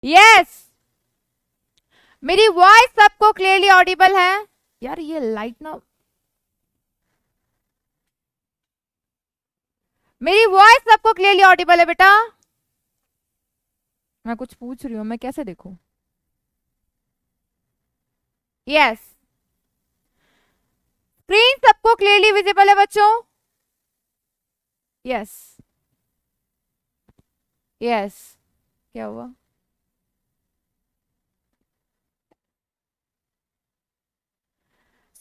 Yes, मेरी voice सबको clearly Audible है? यार ये लाइट ना, मेरी वॉइस सबको क्लियरली ऑडिबल है बेटा? मैं कुछ पूछ रही हूं, मैं कैसे देखूं? यस, स्क्रीन सबको क्लियरली विजिबल है बच्चों? यस, यस, क्या हुआ?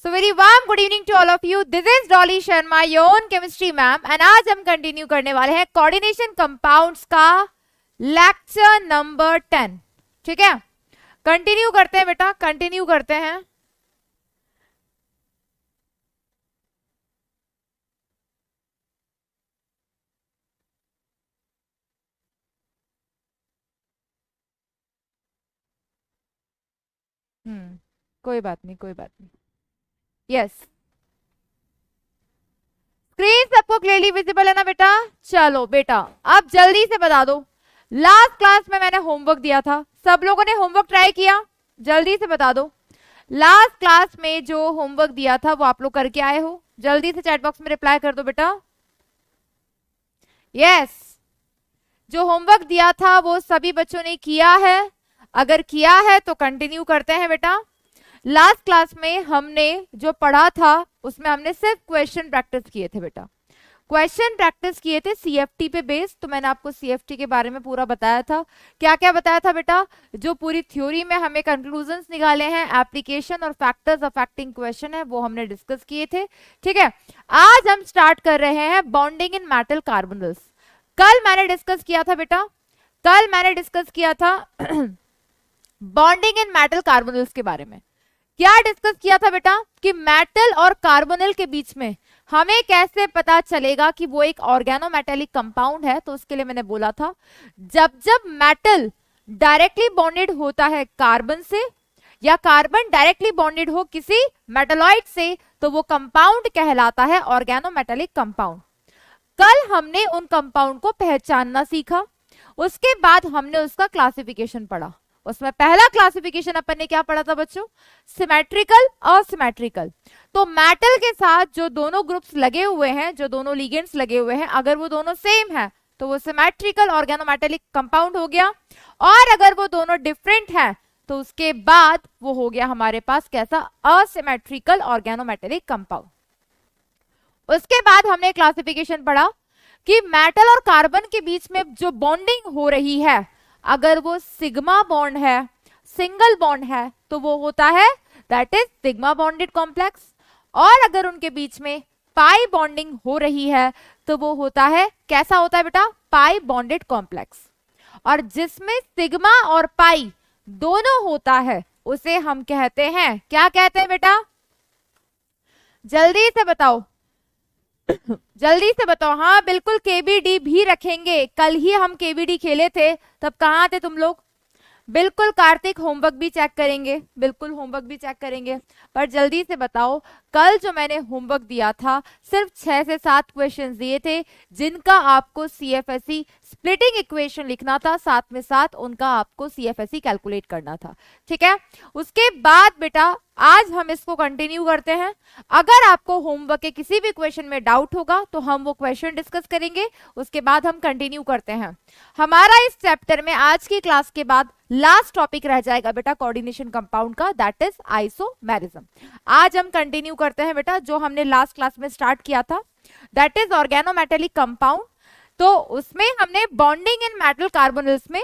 So very warm good evening to all of you. This is Dolly Sharma, your own chemistry ma'am, and आज हम कंटिन्यू करने वाले हैं कोऑर्डिनेशन कंपाउंड्स का लेक्चर नंबर 10. ठीक है, कंटिन्यू करते हैं बेटा, कंटिन्यू करते हैं. कोई बात नहीं, कोई बात नहीं. यस, स्क्रीन सबको क्लियरली विजिबल है ना बेटा? चलो बेटा, अब जल्दी से बता दो, लास्ट क्लास में मैंने होमवर्क दिया था, सब लोगों ने होमवर्क ट्राई किया? जल्दी से बता दो, लास्ट क्लास में जो होमवर्क दिया था वो आप लोग करके आए हो? जल्दी से चैट बॉक्स में रिप्लाई कर दो बेटा. यस, जो होमवर्क दिया था वो सभी बच्चों ने किया है? अगर किया है तो कंटिन्यू करते हैं बेटा. लास्ट क्लास में हमने जो पढ़ा था उसमें हमने सिर्फ क्वेश्चन प्रैक्टिस किए थे बेटा, क्वेश्चन प्रैक्टिस किए थे सीएफटी पे बेस्ड. तो मैंने आपको सीएफटी के बारे में पूरा बताया था. क्या क्या बताया था बेटा? जो पूरी थ्योरी में हमें कंक्लूजन्स निकाले हैं, एप्लीकेशन और फैक्टर्स अफेक्टिंग क्वेश्चन है वो हमने डिस्कस किए थे. ठीक है, आज हम स्टार्ट कर रहे हैं बॉन्डिंग इन मेटल कार्बोनिल्स. कल मैंने डिस्कस किया था बेटा, कल मैंने डिस्कस किया था बॉन्डिंग इन मेटल कार्बोनिल्स के बारे में. क्या डिस्कस किया था बेटा? कि मेटल और कार्बोनिल के बीच में हमें कैसे पता चलेगा कि वो एक ऑर्गेनोमेटेलिक कंपाउंड है. तो उसके लिए मैंने बोला था, जब जब मेटल डायरेक्टली बॉन्डेड होता है कार्बन से, या कार्बन डायरेक्टली बॉन्डेड हो किसी मेटलॉइड से, तो वो कंपाउंड कहलाता है ऑर्गेनोमेटेलिक कंपाउंड. कल हमने उन कंपाउंड को पहचानना सीखा, उसके बाद हमने उसका क्लासिफिकेशन पढ़ा. उसमें पहला क्लासिफिकेशन अपन ने क्या पढ़ा था बच्चों? सिमेट्रिकल और सिमेट्रिकल. तो मेटल के साथ जो दोनों ग्रुप्स लगे हुए हैं, जो दोनों लिगेंड्स लगे हुए हैं, अगर वो दोनों सेम है तो वो सिमेट्रिकल ऑर्गेनोमेटेलिक कंपाउंड हो गया. और अगर वो दोनों डिफरेंट है तो उसके बाद वो हो गया हमारे पास कैसा? Asymmetrical organometallic compound. उसके बाद हमने क्लासिफिकेशन पढ़ा कि मेटल और कार्बन के बीच में जो बॉन्डिंग हो रही है, अगर वो सिग्मा बॉन्ड है, सिंगल बॉन्ड है, तो वो होता है that is sigma bonded complex. और अगर उनके बीच में पाई बॉन्डिंग हो रही है तो वो होता है, कैसा होता है बेटा? पाई बॉन्डेड कॉम्प्लेक्स. और जिसमें सिग्मा और पाई दोनों होता है उसे हम कहते हैं, क्या कहते हैं बेटा? जल्दी से बताओ, जल्दी से बताओ. हाँ बिल्कुल, केबीडी भी रखेंगे. कल ही हम केबीडी खेले थे, तब कहाँ थे तुम लोग? बिल्कुल कार्तिक, होमवर्क भी चेक करेंगे, बिल्कुल होमवर्क भी चेक करेंगे. पर जल्दी से बताओ, कल जो मैंने होमवर्क दिया था सिर्फ 6 से 7 क्वेश्चंस दिए थे, जिनका आपको सीएफएसई स्प्लिटिंग इक्वेशन लिखना था, साथ में साथ उनका आपको सीएफएसई कैलकुलेट करना था. ठीक है, उसके बाद बेटा आज हम इसको कंटिन्यू करते हैं. अगर आपको होमवर्क के किसी भी क्वेश्चन में डाउट होगा तो हम वो क्वेश्चन डिस्कस करेंगे, उसके बाद हम कंटिन्यू करते हैं. हमारा इस चैप्टर में आज की क्लास के बाद लास्ट टॉपिक रह जाएगा बेटा कोऑर्डिनेशन कंपाउंड का, दैट इज आइसोमेरिज्म. आज हम कंटिन्यू करते हैं बेटा जो हमने लास्ट क्लास में स्टार्ट किया था, दैट इज ऑर्गेनोमेटेलिक कंपाउंड. तो उसमें हमने बॉन्डिंग इन मेटल कार्बोनिल्स में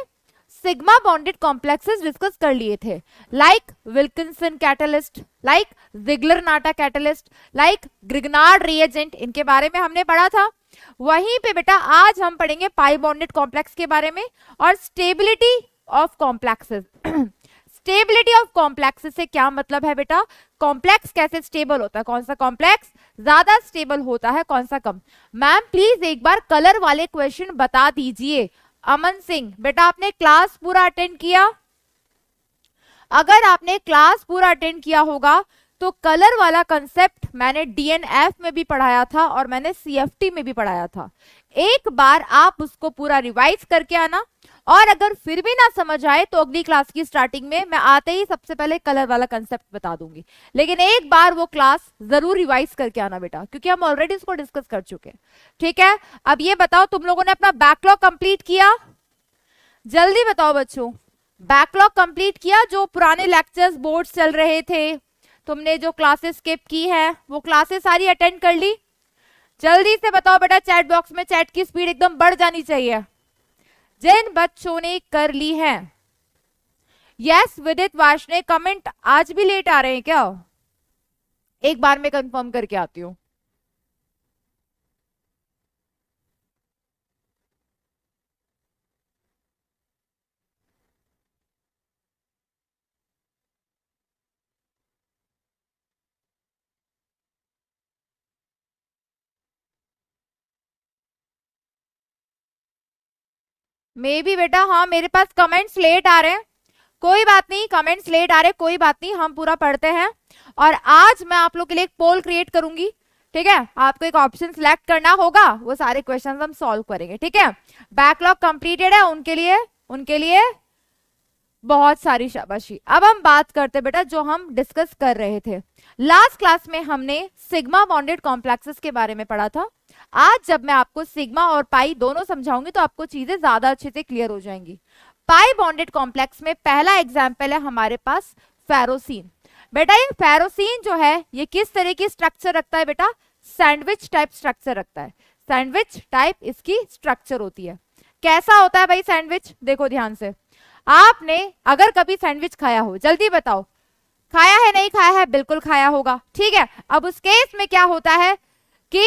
सिग्मा बॉन्डेड कॉम्प्लेक्सेस डिस्कस कर लिए थे, like Wilkinson catalyst, like Ziegler Natta catalyst, like Grignard reagent, इनके बारे में हमने पढ़ा था. वहीं पे बेटा आज हम पढ़ेंगे पाई बॉन्डेड कॉम्प्लेक्स के बारे में और stability of complexes. Stability of complexes से क्या मतलब है बेटा? कॉम्प्लेक्स कैसे स्टेबल होता है, कौन सा कॉम्प्लेक्स ज्यादा स्टेबल होता है, कौन सा कम. मैम प्लीज एक बार कलर वाले क्वेश्चन बता दीजिए. अमन सिंह, बेटा आपने क्लास पूरा अटेंड किया? अगर आपने क्लास पूरा अटेंड किया होगा तो कलर वाला कंसेप्ट मैंने डीएनएफ में भी पढ़ाया था और मैंने सीएफटी में भी पढ़ाया था. एक बार आप उसको पूरा रिवाइज करके आना, और अगर फिर भी ना समझ आए तो अगली क्लास की स्टार्टिंग में मैं आते ही सबसे पहले कलर वाला कंसेप्ट बता दूंगी, लेकिन एक बार वो क्लास जरूर रिवाइज करके आना बेटा, क्योंकि हम ऑलरेडी इसको डिस्कस कर चुके हैं। ठीक है, अब ये बताओ तुम लोगों ने अपना बैकलॉग कंप्लीट किया? जल्दी बताओ बच्चों, बैकलॉग कंप्लीट किया? जो पुराने लेक्चर्स बोर्ड्स चल रहे थे, तुमने जो क्लासेस स्किप की है वो क्लासेस सारी अटेंड कर ली? जल्दी से बताओ बेटा, चैट बॉक्स में चैट की स्पीड एकदम बढ़ जानी चाहिए जिन बच्चों ने कर ली है। यस विदित वाशने कमेंट आज भी लेट आ रहे हैं क्या? एक बार मैं कंफर्म करके आती हूँ। मे बी बेटा, हाँ मेरे पास कमेंट्स लेट आ रहे हैं, कोई बात नहीं, कमेंट्स लेट आ रहे हैं कोई बात नहीं, हम पूरा पढ़ते हैं। और आज मैं आप लोग के लिए एक पोल क्रिएट करूंगी, ठीक है? आपको एक ऑप्शन सिलेक्ट करना होगा, वो सारे क्वेश्चंस हम सॉल्व करेंगे, ठीक है? बैकलॉग कंप्लीटेड है उनके लिए बहुत सारी शाबाशी। अब हम बात करते बेटा जो हम डिस्कस कर रहे थे लास्ट क्लास में, हमने सिग्मा बॉन्डेड कॉम्प्लेक्सेस के बारे में पढ़ा था। आज जब मैं आपको सिग्मा और पाई दोनों समझाऊंगी तो आपको चीजें ज्यादा अच्छे से क्लियर हो जाएंगी। पाई बॉन्डेड कॉम्प्लेक्स में पहला एग्जाम्पल है हमारे पास फेरोसीन। बेटा ये फेरोसीन जो है ये किस तरह की स्ट्रक्चर रखता है बेटा? सैंडविच टाइप स्ट्रक्चर रखता है, सैंडविच टाइप इसकी स्ट्रक्चर होती है। कैसा होता है भाई सैंडविच? देखो ध्यान से, आपने अगर कभी सैंडविच खाया हो, जल्दी बताओ, खाया है नहीं खाया है? बिल्कुल खाया होगा, ठीक है? अब उस केस में क्या होता है कि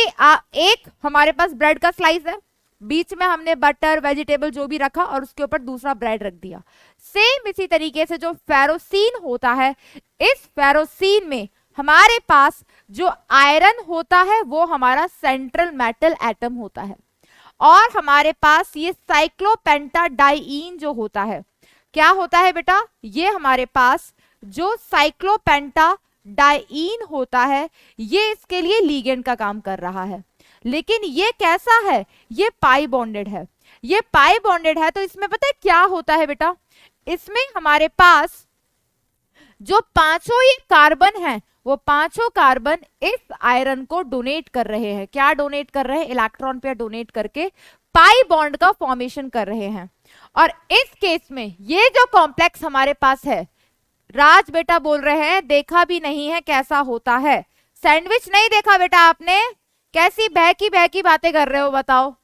एक हमारे पास ब्रेड का स्लाइस है, बीच में हमने बटर वेजिटेबल जो भी रखा और उसके ऊपर दूसरा ब्रेड रख दिया। सेम इसी तरीके से जो फेरोसीन होता है, इस फेरोसीन में हमारे पास जो आयरन होता है वो हमारा सेंट्रल मेटल एटम होता है, और हमारे पास ये साइक्लोपेंटाडाइईन जो होता है, क्या होता है बेटा? ये हमारे पास जो साइक्लोपेंटाडाइईन होता है ये इसके लिए लिगेंड का काम कर रहा है। लेकिन ये कैसा है? ये पाई बॉन्डेड है। ये पाई बॉन्डेड है तो इसमें पता है क्या होता है बेटा? इसमें हमारे पास जो पांचों ये कार्बन है वो पांचों कार्बन इस आयरन को डोनेट कर रहे हैं। क्या डोनेट कर रहे हैं? इलेक्ट्रॉन पेयर डोनेट करके पाई बॉन्ड का फॉर्मेशन कर रहे हैं। और इस केस में ये जो कॉम्प्लेक्स हमारे पास है, राज बेटा बोल रहे हैं देखा भी नहीं है कैसा होता है। सैंडविच नहीं देखा बेटा आपने? कैसी बहकी बातें कर रहे हो बताओ?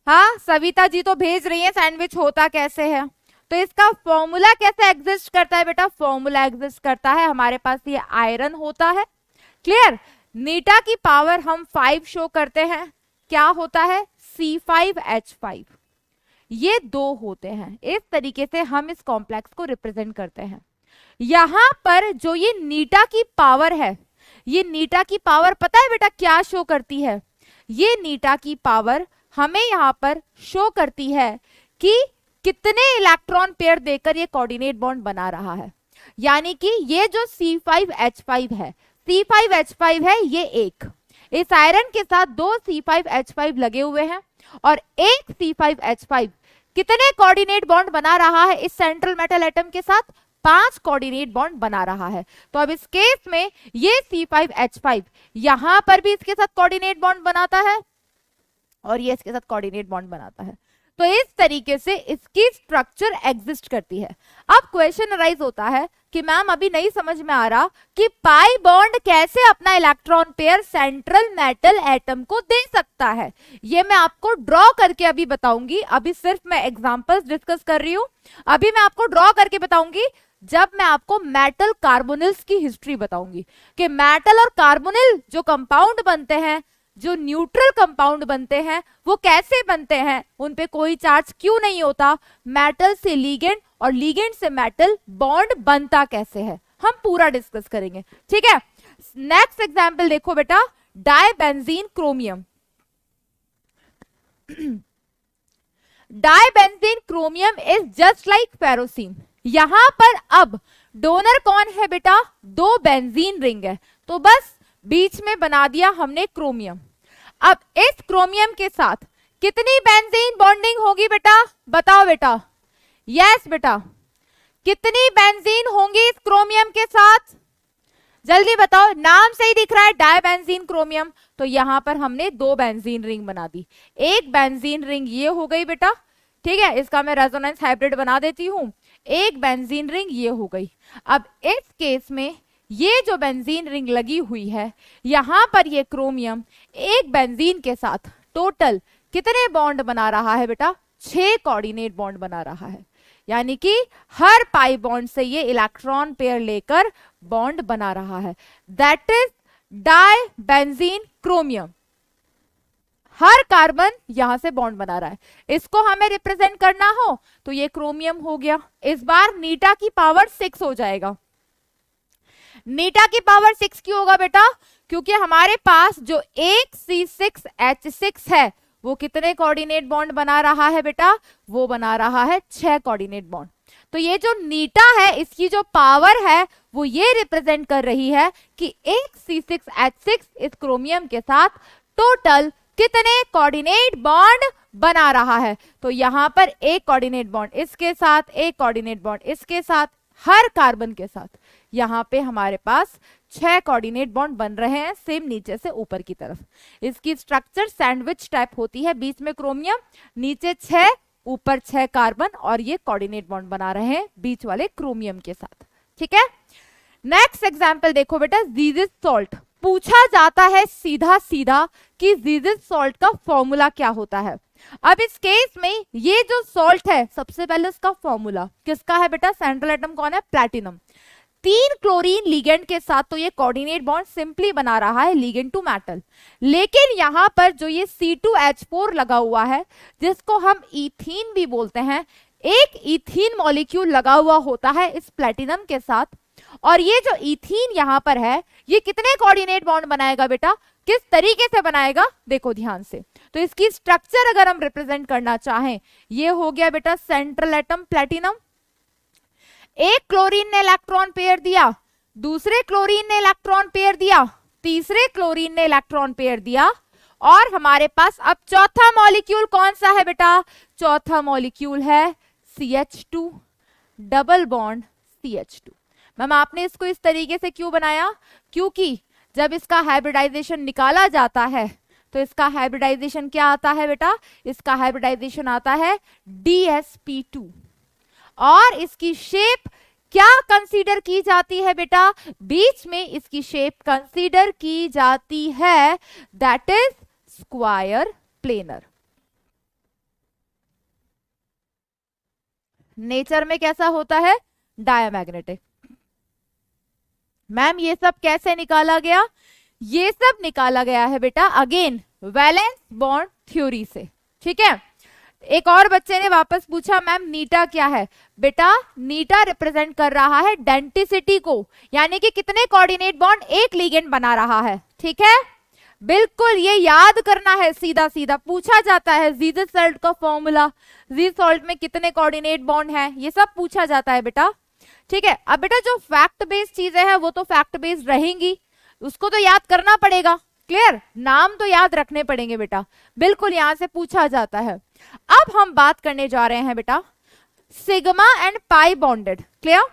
हाँ सविता जी तो भेज रही है सैंडविच होता कैसे है। तो इसका फॉर्मूला कैसे एग्जिस्ट करता है बेटा? फॉर्मूला एग्जिस्ट करता है, हमारे पास ये आयरन होता है, क्लियर? नीटा की पावर हम 5 शो करते हैं, क्या होता है? C5H5। ये दो होते हैं, इस तरीके से हम इस कॉम्प्लेक्स को रिप्रेजेंट करते हैं। यहां पर जो ये नीटा की पावर है, ये नीटा की पावर पता है बेटा क्या शो करती है? ये नीटा की पावर हमें यहां पर शो करती है कि कितने इलेक्ट्रॉन पेयर देकर ये कोऑर्डिनेट बॉन्ड बना रहा है। यानी कि ये जो C5H5 है, C5H5 है ये एक, इस आयरन के साथ दो C5H5 लगे हुए हैं और एक C5H5 कितने कोऑर्डिनेट बॉन्ड बना रहा है इस सेंट्रल मेटल एटम के साथ? 5 कोऑर्डिनेट बॉन्ड बना रहा है। तो अब इस केस में ये C5H5 यहां पर भी इसके साथ कोऑर्डिनेट बॉन्ड बनाता है और ये इसके साथ कोऑर्डिनेट बॉन्ड बनाता है। तो इस तरीके से इसकी स्ट्रक्चर एग्जिस्ट करती है। अब क्वेश्चन अराइज होता है कि मैम अभी नहीं समझ में आ रहा कि पाई बॉन्ड कैसे अपना electron pair central metal atom को दे सकता है। ये मैं आपको ड्रॉ करके अभी बताऊंगी, अभी सिर्फ मैं एग्जांपल्स डिस्कस कर रही हूं। अभी मैं आपको ड्रॉ करके बताऊंगी जब मैं आपको मेटल कार्बोनिल्स की हिस्ट्री बताऊंगी कि मेटल और कार्बोनिल जो कंपाउंड बनते हैं, जो न्यूट्रल कंपाउंड बनते हैं, वो कैसे बनते हैं, उन पे कोई चार्ज क्यों नहीं होता, मेटल से लिगेंड और लिगेंड से मेटल बॉन्ड बनता कैसे है, हम पूरा डिस्कस करेंगे, ठीक है? नेक्स्ट एग्जांपल देखो बेटा, dibenzene chromium. Dibenzene chromium is just like ferrocene. यहां पर अब डोनर कौन है बेटा? 2 बेंजीन रिंग है, तो बस बीच में बना दिया हमने क्रोमियम। अब इस क्रोमियम के साथ कितनी बेंजीन बॉन्डिंग होगी बेटा, बताओ बेटा। यस बेटा, कितनी बेंजीन होंगी इस क्रोमियम के साथ, जल्दी बताओ। नाम से ही दिख रहा है डायबेंजीन क्रोमियम, तो यहां पर हमने 2 बेंजीन रिंग बना दी। एक बेंजीन रिंग ये हो गई बेटा, ठीक है, इसका मैं रेजोनेंस हाइब्रिड बना देती हूं। एक बेंजीन रिंग ये हो गई। अब इस केस में ये जो बेंजीन रिंग लगी हुई है, यहां पर ये क्रोमियम एक बेंजीन के साथ टोटल कितने बॉन्ड बना रहा है बेटा, 6 कोऑर्डिनेट बॉन्ड बना रहा है। यानी कि हर पाई बॉन्ड से ये इलेक्ट्रॉन पेयर लेकर बॉन्ड बना रहा है। That is dibenzene chromium. हर कार्बन यहां से बॉन्ड बना रहा है। इसको हमें रिप्रेजेंट करना हो तो ये क्रोमियम हो गया। इस बार नीटा की पावर 6 हो जाएगा। नीटा की पावर 6 क्यों होगा बेटा, क्योंकि हमारे पास जो एक C6H6 है वो कितने कोऑर्डिनेट बॉन्ड बना रहा है बेटा, वो बना रहा है 6 कोऑर्डिनेट बॉन्ड। तो ये जो नीटा है इसकी जो पावर है वो ये रिप्रेजेंट कर रही है कि एक C6H6 इस क्रोमियम के साथ टोटल कितने कोऑर्डिनेट बॉन्ड बना रहा है। तो यहां पर एक कोऑर्डिनेट बॉन्ड इसके साथ, एक कोऑर्डिनेट बॉन्ड इसके साथ, हर कार्बन के साथ यहां पे हमारे पास 6 कोऑर्डिनेट बॉन्ड बन रहे हैं, सेम नीचे से ऊपर की तरफ। इसकी स्ट्रक्चर सैंडविच टाइप होती है, बीच में क्रोमियम, नीचे 6, ऊपर 6 कार्बन, और ये कोऑर्डिनेट बॉन्ड बना रहे हैं बीच वाले क्रोमियम के साथ। ठीक है, नेक्स्ट एग्जांपल देखो बेटा, जीजिस सॉल्ट। पूछा जाता है सीधा सीधा कि जीजिस सॉल्ट का फॉर्मूला क्या होता है। अब इस केस में ये जो सॉल्ट है, सबसे पहले उसका फॉर्मूला किसका है बेटा, सेंट्रल एटम कौन है, प्लैटिनम। 3 क्लोरीन लिगेंड के साथ तो ये कोऑर्डिनेट बॉन्ड सिंपली बना रहा है लिगेंड टू मेटल। लेकिन यहां पर जो ये C2H4 लगा हुआ है, जिसको हम इथीन भी बोलते हैं, एक इथीन मॉलिक्यूल लगा हुआ होता है इस प्लैटिनम के साथ। और ये जो इथीन यहां पर है, ये कितने कोऑर्डिनेट बॉन्ड बनाएगा बेटा, किस तरीके से बनाएगा, देखो ध्यान से। तो इसकी स्ट्रक्चर अगर हम रिप्रेजेंट करना चाहें, ये हो गया बेटा सेंट्रल एटम प्लैटिनम। एक क्लोरीन ने इलेक्ट्रॉन पेयर दिया, दूसरे क्लोरीन ने इलेक्ट्रॉन पेयर दिया, तीसरे क्लोरीन ने इलेक्ट्रॉन पेयर दिया, और हमारे पास अब चौथा मॉलिक्यूल कौन सा है बेटा, चौथा मॉलिक्यूल है CH2, double bond CH2। Ma'am आपने इसको इस तरीके से क्यों बनाया, क्योंकि जब इसका हाइब्रिडाइजेशन निकाला जाता है तो इसका हाइब्रिडाइजेशन क्या आता है बेटा, इसका हाइब्रिडाइजेशन आता है DsP2। और इसकी शेप क्या कंसीडर की जाती है बेटा, बीच में इसकी शेप कंसीडर की जाती है, that is square planar. Nature में कैसा होता है, डायमैग्नेटिक। मैम ये सब कैसे निकाला गया, ये सब निकाला गया है बेटा अगेन वैलेंस बॉन्ड थ्योरी से। ठीक है, एक और बच्चे ने वापस पूछा मैम नीटा क्या है, बेटा नीटा रिप्रेजेंट कर रहा है डेंसिटी को, यानी कि कितने कोऑर्डिनेट बॉन्ड एक लिगेंड बना रहा है। ठीक है, बिल्कुल ये याद करना है, सीधा सीधा पूछा जाता है जीजिस सॉल्ट का फॉर्मूला, जीजिस सॉल्ट में कितने कोऑर्डिनेट बॉन्ड हैं, ये सब पूछा जाता है बेटा। ठीक है, अब बेटा जो फैक्ट बेस्ड चीजें हैं वो तो फैक्ट बेस्ड रहेंगी, उसको तो याद करना पड़ेगा। क्लियर, नाम तो याद रखने पड़ेंगे बेटा, बिल्कुल यहां से पूछा जाता है। अब हम बात करने जा रहे हैं बेटा sigma and pi bonded. Clear,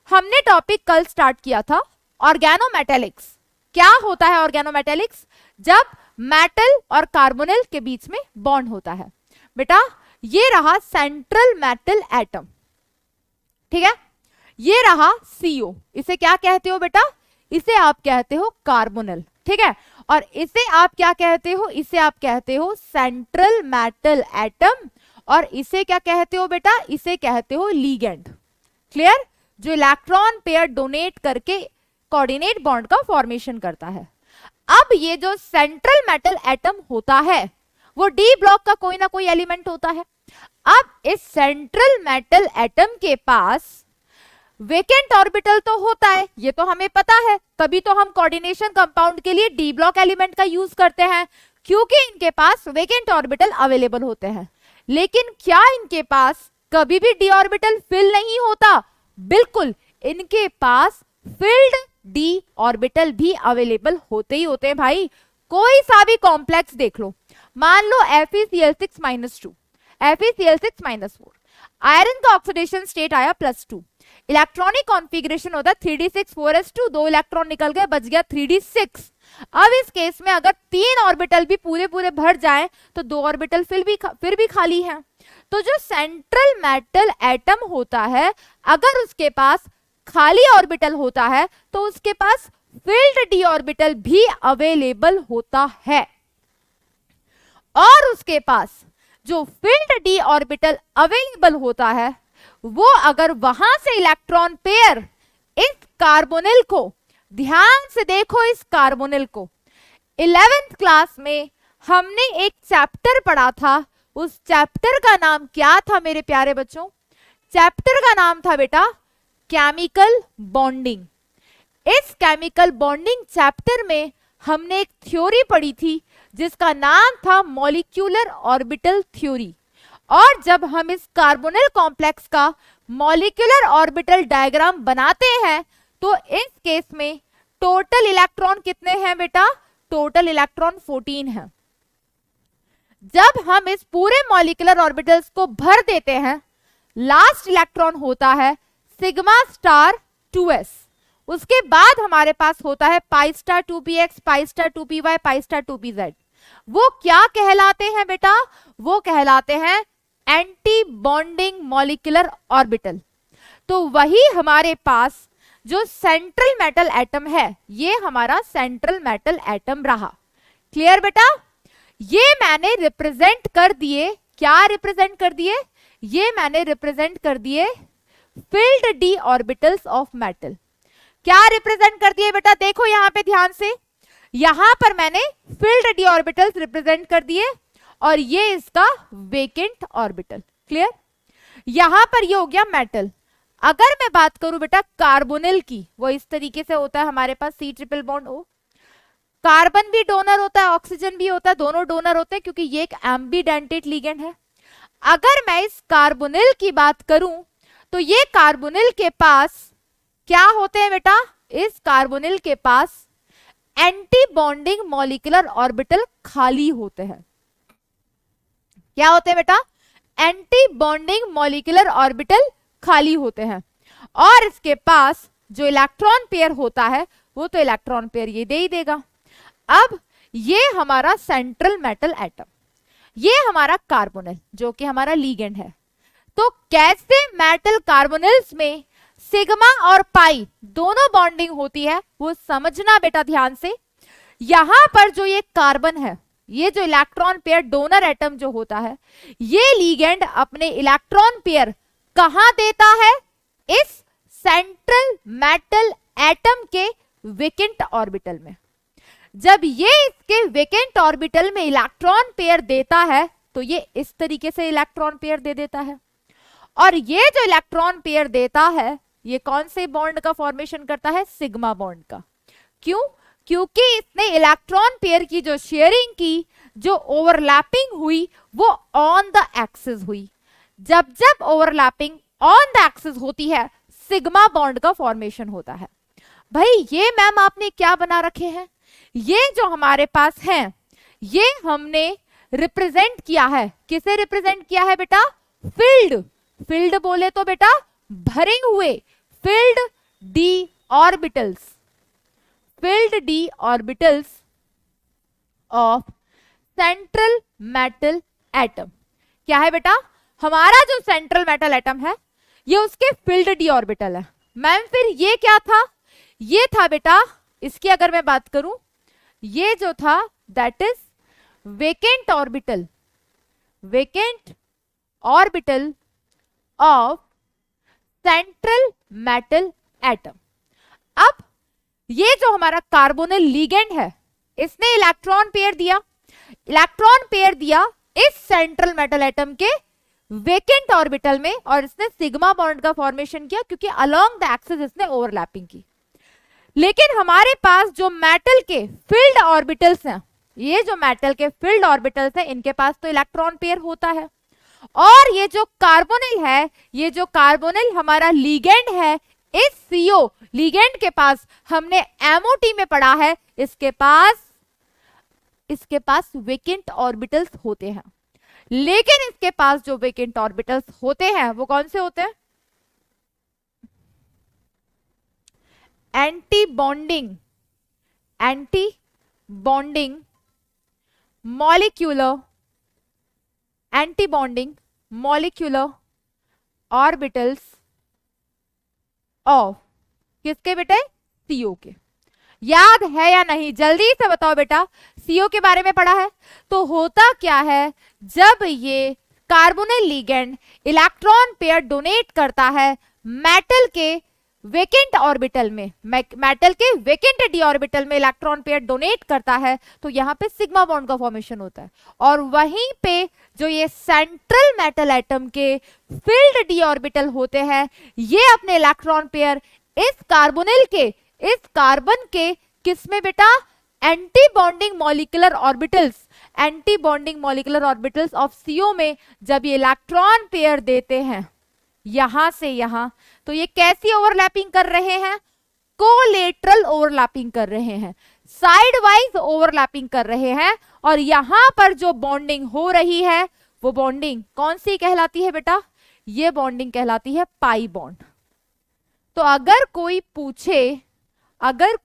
हमने टॉपिक कल स्टार्ट किया था ऑर्गेनोमेटेलिक्स। क्या होता है ऑर्गेनोमेटेलिक्स, जब मेटल और कार्बोनिल के बीच में बॉन्ड होता है। बेटा ये रहा सेंट्रल मेटल एटम, ठीक है, ये रहा CO, इसे क्या कहते हो बेटा, इसे आप कहते हो कार्बोनिल। ठीक है, और इसे आप क्या कहते हो, इसे आप कहते हो सेंट्रल मेटल एटम, और इसे क्या कहते हो बेटा, इसे कहते हो लिगेंड। क्लियर, जो इलेक्ट्रॉन पेयर डोनेट करके कोऑर्डिनेट बॉन्ड का फॉर्मेशन करता है। अब ये जो सेंट्रल मेटल एटम होता है वो डी ब्लॉक का कोई ना कोई एलिमेंट होता है। अब इस सेंट्रल मेटल एटम के पास वेकेंट ऑर्बिटल तो होता है, ये तो हमें पता है, तभी तो हम कोऑर्डिनेशन कंपाउंड के लिए डी ब्लॉक एलिमेंट का यूज करते हैं, क्योंकि इनके पास वेकेंट ऑर्बिटल अवेलेबल होते हैं। लेकिन क्या इनके पास कभी भी डी ऑर्बिटल फिल नहीं होता, बिल्कुल इनके पास फिल्ड डी ऑर्बिटल भी अवेलेबल होते ही होते हैं भाई। कोई सा भी कॉम्प्लेक्स देख लो, मान लो FeCl6-2, FeCl6-4, आयरन का ऑक्सीडेशन स्टेट आया +2, इलेक्ट्रॉनिक कॉन्फ़िगरेशन होता है 3d6-4s2, 2 इलेक्ट्रॉन निकल गए, बच गया 3d6। अब इस केस में अगर 3 ऑर्बिटल भी पूरे पूरे भर जाए तो 2 ऑर्बिटल फिर भी खाली हैं। तो जो सेंट्रल मेटल एटम होता है, अगर उसके पास खाली ऑर्बिटल होता है तो उसके पास फिल्ड डी ऑर्बिटल भी अवेलेबल होता है, और उसके पास जो फिल्ड डी ऑर्बिटल अवेलेबल होता है वो अगर वहां से इलेक्ट्रॉन पेयर इस कार्बोनिल को, ध्यान से देखो इस कार्बोनिल को, 11th क्लास में हमने एक चैप्टर पढ़ा था, उस चैप्टर का नाम क्या था मेरे प्यारे बच्चों? चैप्टर का नाम था बेटा केमिकल बॉन्डिंग। इस केमिकल बॉन्डिंग चैप्टर में हमने एक थ्योरी पढ़ी थी जिसका नाम था मॉलिक्यूलर ऑर्बिटल थ्योरी, और जब हम इस कार्बोनिल कॉम्प्लेक्स का मॉलिक्यूलर ऑर्बिटल डायग्राम बनाते हैं तो इस केस में टोटल इलेक्ट्रॉन कितने हैं बेटा? टोटल इलेक्ट्रॉन 14 हैं। जब हम इस पूरे मॉलिक्यूलर ऑर्बिटल्स को भर देते हैं, लास्ट इलेक्ट्रॉन होता है सिग्मा स्टार 2s, उसके बाद हमारे पास होता है pi star 2px, pi star 2py, pi star 2pz। वो क्या कहलाते हैं बेटा? वो कहलाते हैं एंटी बॉन्डिंग मॉलिक्यूलर ऑर्बिटल। तो वही हमारे पास जो सेंट्रल मेटल एटम है, ये हमारा सेंट्रल मेटल एटम रहा। क्लियर बेटा? ये मैंने रिप्रेजेंट कर दिए, क्या रिप्रेजेंट कर दिए? ये मैंने रिप्रेजेंट कर दिए field D orbitals of metal. क्या रिप्रेजेंट कर दिए बेटा? देखो यहां पे ध्यान से, यहां पर मैंने फिल्ड डी ऑर्बिटल्स रिप्रेजेंट कर दिए और ये इसका वेकेंट ऑर्बिटल। क्लियर? यहां पर ये हो गया मेटल। अगर मैं बात करूं बेटा कार्बोनिल की, वो इस तरीके से होता है हमारे पास C triple bond O, carbon भी डोनर होता है, ऑक्सीजन भी होता है, दोनों डोनर होते हैं क्योंकि ये एक एम्बीडेंटेड लिगेंड है। अगर मैं इस कार्बोनिल की बात करूं तो ये कार्बोनिल के पास क्या होते हैं बेटा? इस कार्बोनिल के पास एंटी बॉन्डिंग मॉलिक्यूलर ऑर्बिटल खाली होते हैं। क्या होते हैं बेटा? एंटी बॉन्डिंग मॉलिक्यूलर ऑर्बिटल खाली होते हैं, और इसके पास जो इलेक्ट्रॉन पेयर होता है वो तो इलेक्ट्रॉन पेयर ये दे ही देगा। अब ये हमारा सेंट्रल मेटल एटम, ये हमारा कार्बोनिल जो कि हमारा लीगेंड है। तो कैसे मेटल कार्बोनिल्स में सिग्मा और पाई दोनों बॉन्डिंग होती है वो समझना बेटा ध्यान से। यहां पर जो ये कार्बन है, ये जो इलेक्ट्रॉन पेयर डोनर एटम जो होता है, ये लीगेंड अपने इलेक्ट्रॉन पेयर कहां देता है? इस सेंट्रल मेटल एटम के वेकेंट ऑर्बिटल में। जब ये इसके वेकेंट ऑर्बिटल में इलेक्ट्रॉन पेयर देता है तो ये इस तरीके से इलेक्ट्रॉन पेयर दे देता है, और ये जो इलेक्ट्रॉन पेयर देता है ये कौन से बॉन्ड का फॉर्मेशन करता है? सिग्मा बॉन्ड का। क्यों? क्योंकि इसने इलेक्ट्रॉन पेयर की जो शेयरिंग की, जो ओवरलैपिंग हुई, वो ऑन द एक्सिस हुई। जब जब ओवरलैपिंग ऑन द एक्सिस होती है सिग्मा बॉन्ड का फॉर्मेशन होता है। भाई ये मैम आपने क्या बना रखे हैं? ये जो हमारे पास हैं ये हमने रिप्रेजेंट किया है, किसे रिप्रेजेंट किया है बेटा? फिल्ड। फिल्ड बोले तो बेटा भरे हुए, field D orbitals, field D orbitals of central metal atom. क्या है बेटा? हमारा जो सेंट्रल मेटल एटम है ये उसके फिल्ड डी ऑर्बिटल है। मैम फिर ये क्या था? ये था बेटा, इसकी अगर मैं बात करूं, ये जो था that is vacant orbital, vacant orbital of central metal atom. अब ये जो हमारा कार्बोनिल लीगेंड है, इसने इलेक्ट्रॉन पेयर दिया, इलेक्ट्रॉन पेयर दिया इस सेंट्रल मेटल एटम के वेकेंट ऑर्बिटल में, और इसने सिग्मा बॉन्ड का फॉर्मेशन किया क्योंकि अलोंग द एक्सिस इसने ओवरलैपिंग की। लेकिन हमारे पास जो मेटल के फील्ड ऑर्बिटल्स हैं, ये जो मेटल के फील्ड ऑर्बिटल्स हैं, इनके पास तो इलेक्ट्रॉन पेयर होता है, और ये जो कार्बोनिल है, ये जो कार्बोनिल हमारा लीगेंड है, इस CO लीगेंड के पास हमने MOT में पढ़ा है, इसके पास इसके पास वेकेंट ऑर्बिटल्स होते हैं, लेकिन इसके पास जो वेकेंट ऑर्बिटल्स होते हैं वो कौन से होते हैं? Anti bonding molecular orbitals of किसके बेटे? सीओ के। याद है या नहीं? जल्दी से बताओ बेटा, सीओ के बारे में पढ़ा है। तो होता क्या है, जब ये carbonyl ligand electron pair donate करता है मेटल के वेकेंट ऑर्बिटल में, मेटल के वेकेंट डी ऑर्बिटल में इलेक्ट्रॉन पेयर डोनेट करता है, तो यहाँ पे सिग्मा बॉन्ड का फॉर्मेशन होता है। और वहीं पे जो ये सेंट्रल मेटल एटम के फिल्ड डी ऑर्बिटल होते हैं, ये अपने इलेक्ट्रॉन पेयर इस कार्बन के किसमें बेटा? Anti bonding molecular orbitals of CO में जब ये इलेक्ट्रॉन पेयर देते हैं यहां से यहां, तो ये कैसी ओवरलैपिंग कर रहे हैं? कोलेटरल ओवरलैपिंग कर रहे हैं, साइड वाइज ओवरलैपिंग कर रहे हैं। और यहां पर जो बॉन्डिंग हो रही है वो बॉन्डिंग कौन सी कहलाती है बेटा? ये बॉन्डिंग कहलाती है पाई बॉन्ड। तो अगर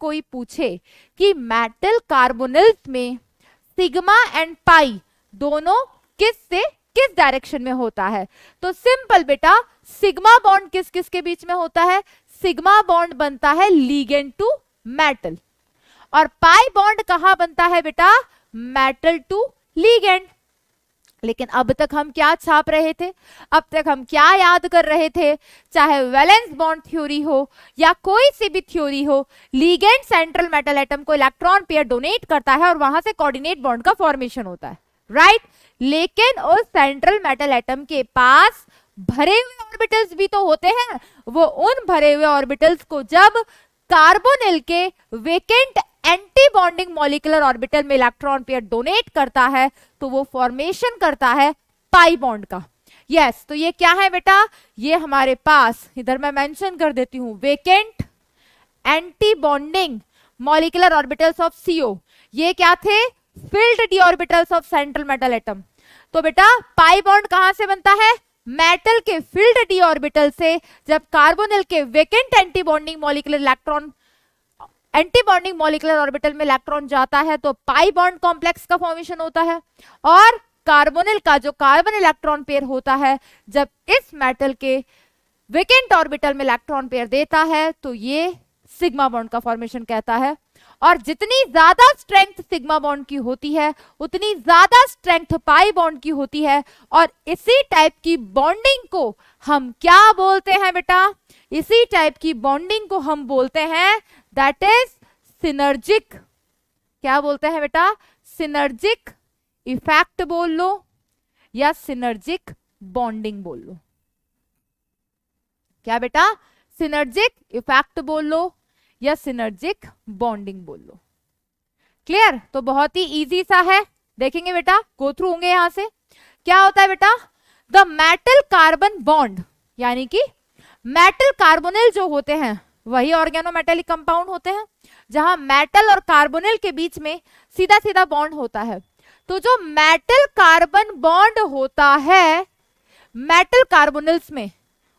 कोई पूछे कि मेटल कार्बोनिल्स में सिग्मा एंड पाई दोनों किस डायरेक्शन में होता है, तो सिंपल बेटा, सिग्मा बॉन्ड किस किस के बीच में होता है? सिग्मा बॉन्ड बनता है लिगेंड टू मेटल, और पाई बॉन्ड कहां बनता है बेटा? Metal to ligand. लेकिन अब तक हम क्या छाप रहे थे? अब तक हम क्या याद कर रहे थे? चाहे वैलेंस बॉन्ड थ्योरी हो या कोई सी भी थ्योरी हो, लिगेंड सेंट्रल मेटल एटम को इलेक्ट्रॉन पेयर डोनेट करता है और वहां से कोऑर्डिनेट बॉन्ड का फॉर्मेशन होता है, राइट? लेकिन उस सेंट्रल मेटल एटम के पास भरे हुए ऑर्बिटल्स भी तो होते हैं। वो उन भरे हुए ऑर्बिटल्स को जब कार्बोनिल के vacant anti bonding molecular orbital में इलेक्ट्रॉन पेयर डोनेट करता है, तो वो फॉर्मेशन करता है पाई बॉन्ड का। यस, तो ये क्या है बेटा? ये हमारे पास, इधर मैं मेंशन कर देती हूं, vacant anti bonding molecular orbitals of CO. ये क्या थे? Field D orbitals of central metal atom. तो बेटा पाई बॉन्ड कहां से बनता है? मेटल के फिल्ड डी ऑर्बिटल से। जब कार्बोनिल के vacant anti bonding molecular orbital में इलेक्ट्रॉन जाता है तो पाई बॉन्ड कॉम्प्लेक्स का फॉर्मेशन होता है। और कार्बोनिल का जो कार्बन इलेक्ट्रॉन पेयर होता है, जब इस मेटल के वेकेंट ऑर्बिटल में इलेक्ट्रॉन पेयर देता है, तो ये सिग्मा बॉन्ड का फॉर्मेशन कहता है। और जितनी ज्यादा स्ट्रेंथ सिग्मा बॉन्ड की होती है, उतनी ज्यादा स्ट्रेंथ पाई बॉन्ड की होती है। और इसी टाइप की बॉन्डिंग को हम क्या बोलते हैं बेटा? इसी टाइप की बॉन्डिंग को हम बोलते हैं दैट इज सिनर्जिक। क्या बोलते हैं बेटा? सिनर्जिक इफेक्ट बोल लो या सिनर्जिक बॉन्डिंग बोल लो। क्या बेटा? सिनर्जिक इफेक्ट बोल लो या सिनर्जिक बॉन्डिंग बोल लो। क्लियर? तो बहुत ही इजी सा है, देखेंगे बेटा, गो थ्रू होंगे यहां से। क्या होता है बेटा? द मेटल कार्बन बॉन्ड, यानी कि मेटल कार्बोनिल जो होते हैं वही ऑर्गेनोमेटेलिक कंपाउंड होते हैं, जहां मेटल और कार्बोनिल के बीच में सीधा सीधा बॉन्ड होता है। तो जो मेटल कार्बन बॉन्ड होता है मेटल कार्बोनिल्स में,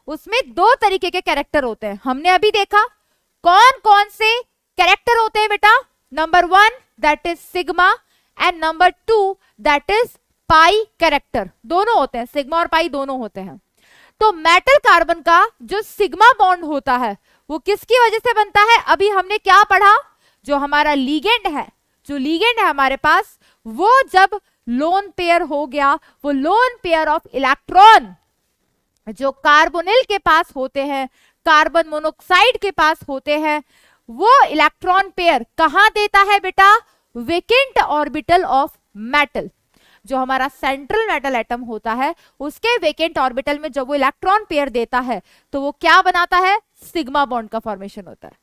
उसमें दो तरीके के कैरेक्टर होते हैं। हमने अभी देखा कौन कौन से कैरेक्टर होते हैं बेटा? Number 1 that is sigma and number 2 that is pi character. दोनों होते हैं, सिग्मा और पाई दोनों होते हैं। तो मेटल कार्बन का जो सिग्मा बॉन्ड होता है वो किसकी वजह से बनता है? अभी हमने क्या पढ़ा? जो हमारा लीगेंड है, जो लीगेंड है हमारे पास, वो जब लोन पेयर हो गया, वो लोन पेयर ऑफ इलेक्ट्रॉन जो कार्बोनिल के पास होते हैं, कार्बन मोनोक्साइड के पास होते हैं, वो इलेक्ट्रॉन पेयर कहां देता है बेटा? Vacant orbital of metal. जो हमारा सेंट्रल मेटल एटम होता है उसके वेकेंट ऑर्बिटल में जब वो इलेक्ट्रॉन पेयर देता है तो वो क्या बनाता है? सिग्मा बॉन्ड का फॉर्मेशन होता है।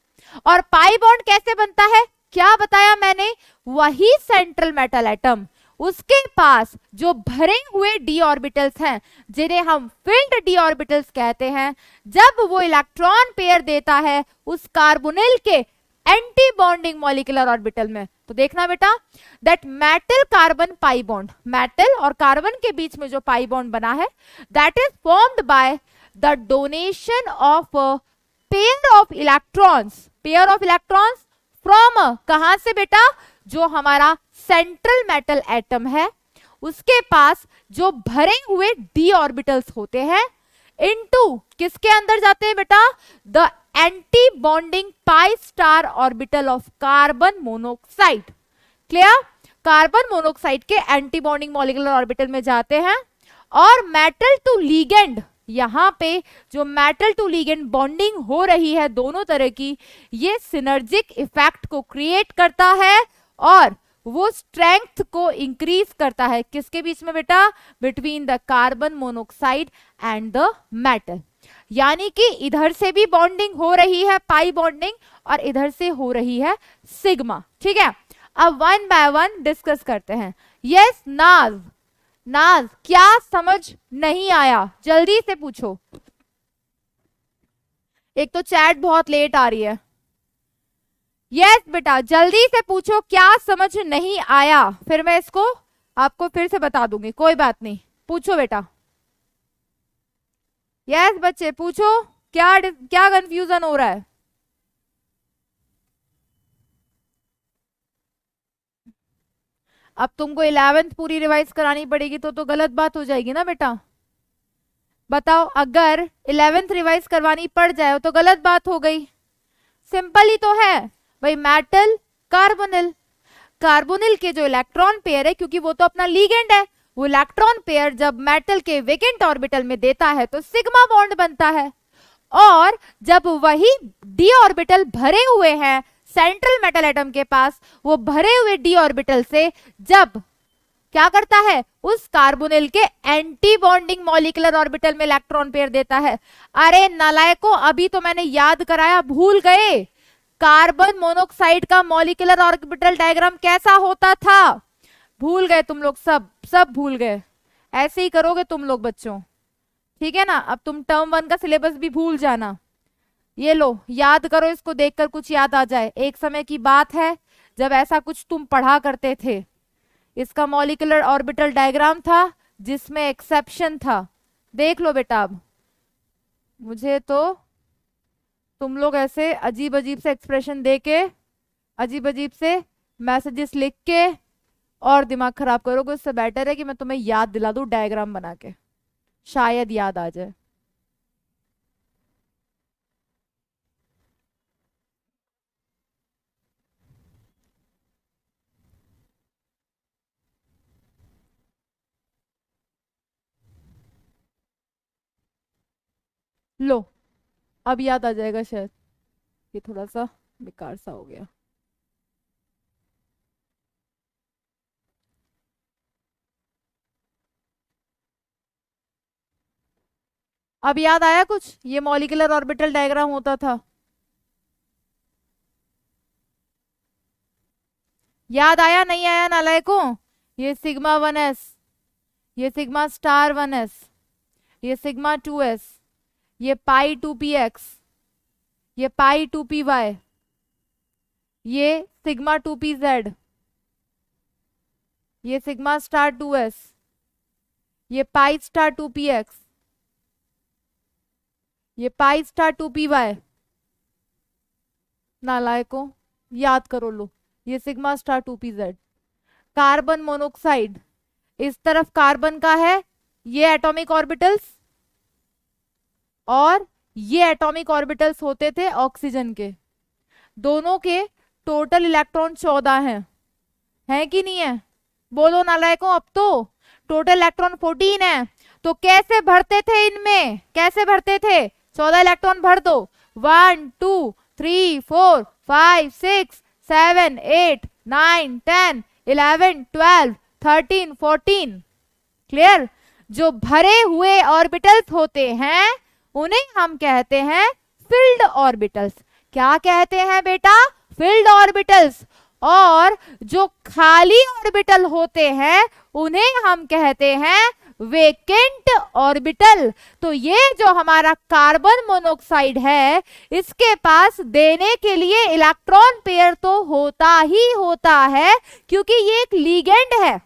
और पाई बॉन्ड कैसे बनता है? क्या बताया मैंने? वही सेंट्रल मेटल एटम, उसके पास जो भरे हुए डी ऑर्बिटल्स हैं, जिन्हें हम फिल्ड डी ऑर्बिटल्स कहते हैं, जब वो इलेक्ट्रॉन पेयर देता है उस कार्बोनिल के एंटी बॉन्डिंग मॉलिक्यूलर ऑर्बिटल में। तो देखना बेटा, that metal carbon pi bond, metal और कार्बन के बीच में जो पाई बॉन्ड बना है, that is formed by the donation of pair of electrons, pair of electrons from, कहां से बेटा, जो हमारा सेंट्रल मेटल एटम है उसके पास जो भरे हुए डी ऑर्बिटल्स होते हैं, इनटू किसके अंदर जाते हैं बेटा, the anti bonding pi star orbital of carbon monoxide. Clear, carbon monoxide के एंटी बॉन्डिंग मॉलिक्यूलर ऑर्बिटल में जाते हैं और मेटल टू लिगेंड, यहां पे जो मेटल टू लिगेंड बॉन्डिंग हो रही है दोनों तरह की, ये सिनर्जिक इफेक्ट को क्रिएट करता है और वो स्ट्रेंथ को इंक्रीज करता है किसके बीच में बेटा, between the carbon monoxide and the metal. यानी कि इधर से भी बॉन्डिंग हो रही है पाई बॉन्डिंग और इधर से हो रही है सिग्मा। ठीक है, अब वन बाय वन डिस्कस करते हैं। यस नाज, नाज क्या समझ नहीं आया, जल्दी से पूछो, एक तो चैट बहुत लेट आ रही है। यस बेटा जल्दी से पूछो, क्या समझ नहीं आया, फिर मैं इसको आपको फिर से बता दूंगी, कोई बात नहीं, पूछो बेटा। यस बच्चे पूछो, क्या क्या कंफ्यूजन हो रहा है। अब तुमको 11th पूरी रिवाइज करानी पड़ेगी तो गलत बात हो जाएगी ना बेटा। बताओ, अगर 11th रिवाइज करवानी पड़ जाए तो गलत बात हो गई। सिंपल ही तो है भाई, मेटल कार्बोनिल, कार्बोनिल के जो इलेक्ट्रॉन पेयर है, क्योंकि वो तो अपना लीगेंड है, वो इलेक्ट्रॉन पेयर जब मेटल के वेकेंट ऑर्बिटल में देता है तो सिग्मा बॉन्ड बनता है, और जब वही डी ऑर्बिटल भरे हुए हैं सेंट्रल मेटल एटम के पास, वो भरे हुए डी ऑर्बिटल से जब क्या करता है, उस कार्बोनिल के एंटी बॉन्डिंग मॉलिक्यूलर ऑर्बिटल में इलेक्ट्रॉन पेयर देता है। अरे नालायकों, अभी तो मैंने याद कराया, भूल गए कार्बन मोनोऑक्साइड का मॉलिक्यूलर ऑर्बिटल डायग्राम कैसा होता था, भूल गए तुम लोग, सब भूल गए। ऐसे ही करोगे तुम लोग बच्चों, ठीक है ना। अब तुम टर्म 1 का सिलेबस भी भूल जाना, ये लो याद करो, इसको देखकर कुछ याद आ जाए। एक समय की बात है जब ऐसा कुछ तुम पढ़ा करते थे, इसका मॉलिक्यूलर ऑर्बिटल डायग्राम था जिसमें एक्सेप्शन था, देख लो बेटा। अब मुझे तो तुम लोग ऐसे अजीब अजीब से एक्सप्रेशन दे के, अजीब अजीब से मैसेजेस लिख के और दिमाग खराब करोगे, उससे बेटर है कि मैं तुम्हें याद दिला दूं डायग्राम बना के, शायद याद आ जाए। लो अब याद आ जाएगा शायद, ये थोड़ा सा बेकार सा हो गया। अब याद आया कुछ, ये मॉलिक्यूलर ऑर्बिटल डायग्राम होता था, याद आया नहीं आया नालायकों। ये सिग्मा 1s, ये सिग्मा स्टार 1s, ये सिग्मा 2s, ये पाई 2px, ये पाई 2py, ये सिग्मा 2pz, ये सिग्मा स्टार 2s, ये पाई स्टार 2px, ये पाई स्टार 2py। नालायकों याद करो, लो ये sigma star 2pz। Carbon monoxide, इस तरफ कार्बन का है ये एटॉमिक ऑर्बिटल्स, और ये एटॉमिक ऑर्बिटल्स होते थे ऑक्सीजन के। दोनों के टोटल इलेक्ट्रॉन 14 हैं कि नहीं है, बोलो नालायकों। अब तो टोटल इलेक्ट्रॉन 14 है, तो कैसे भरते थे इनमें, कैसे भरते थे, 14 इलेक्ट्रॉन भर दो, 1 2 3 4 5 6 7 8 9 10 11 12 13 14। क्लियर, जो भरे हुए ऑर्बिटल्स होते हैं उन्हें हम कहते हैं फिल्ड ऑर्बिटल्स। क्या कहते हैं बेटा, फिल्ड ऑर्बिटल्स। और जो खाली ऑर्बिटल होते हैं उन्हें हम कहते हैं वेकेंट ऑर्बिटल। तो ये जो हमारा कार्बन मोनोऑक्साइड है, इसके पास देने के लिए इलेक्ट्रॉन पेयर तो होता ही होता है, क्योंकि ये एक लिगेंड है,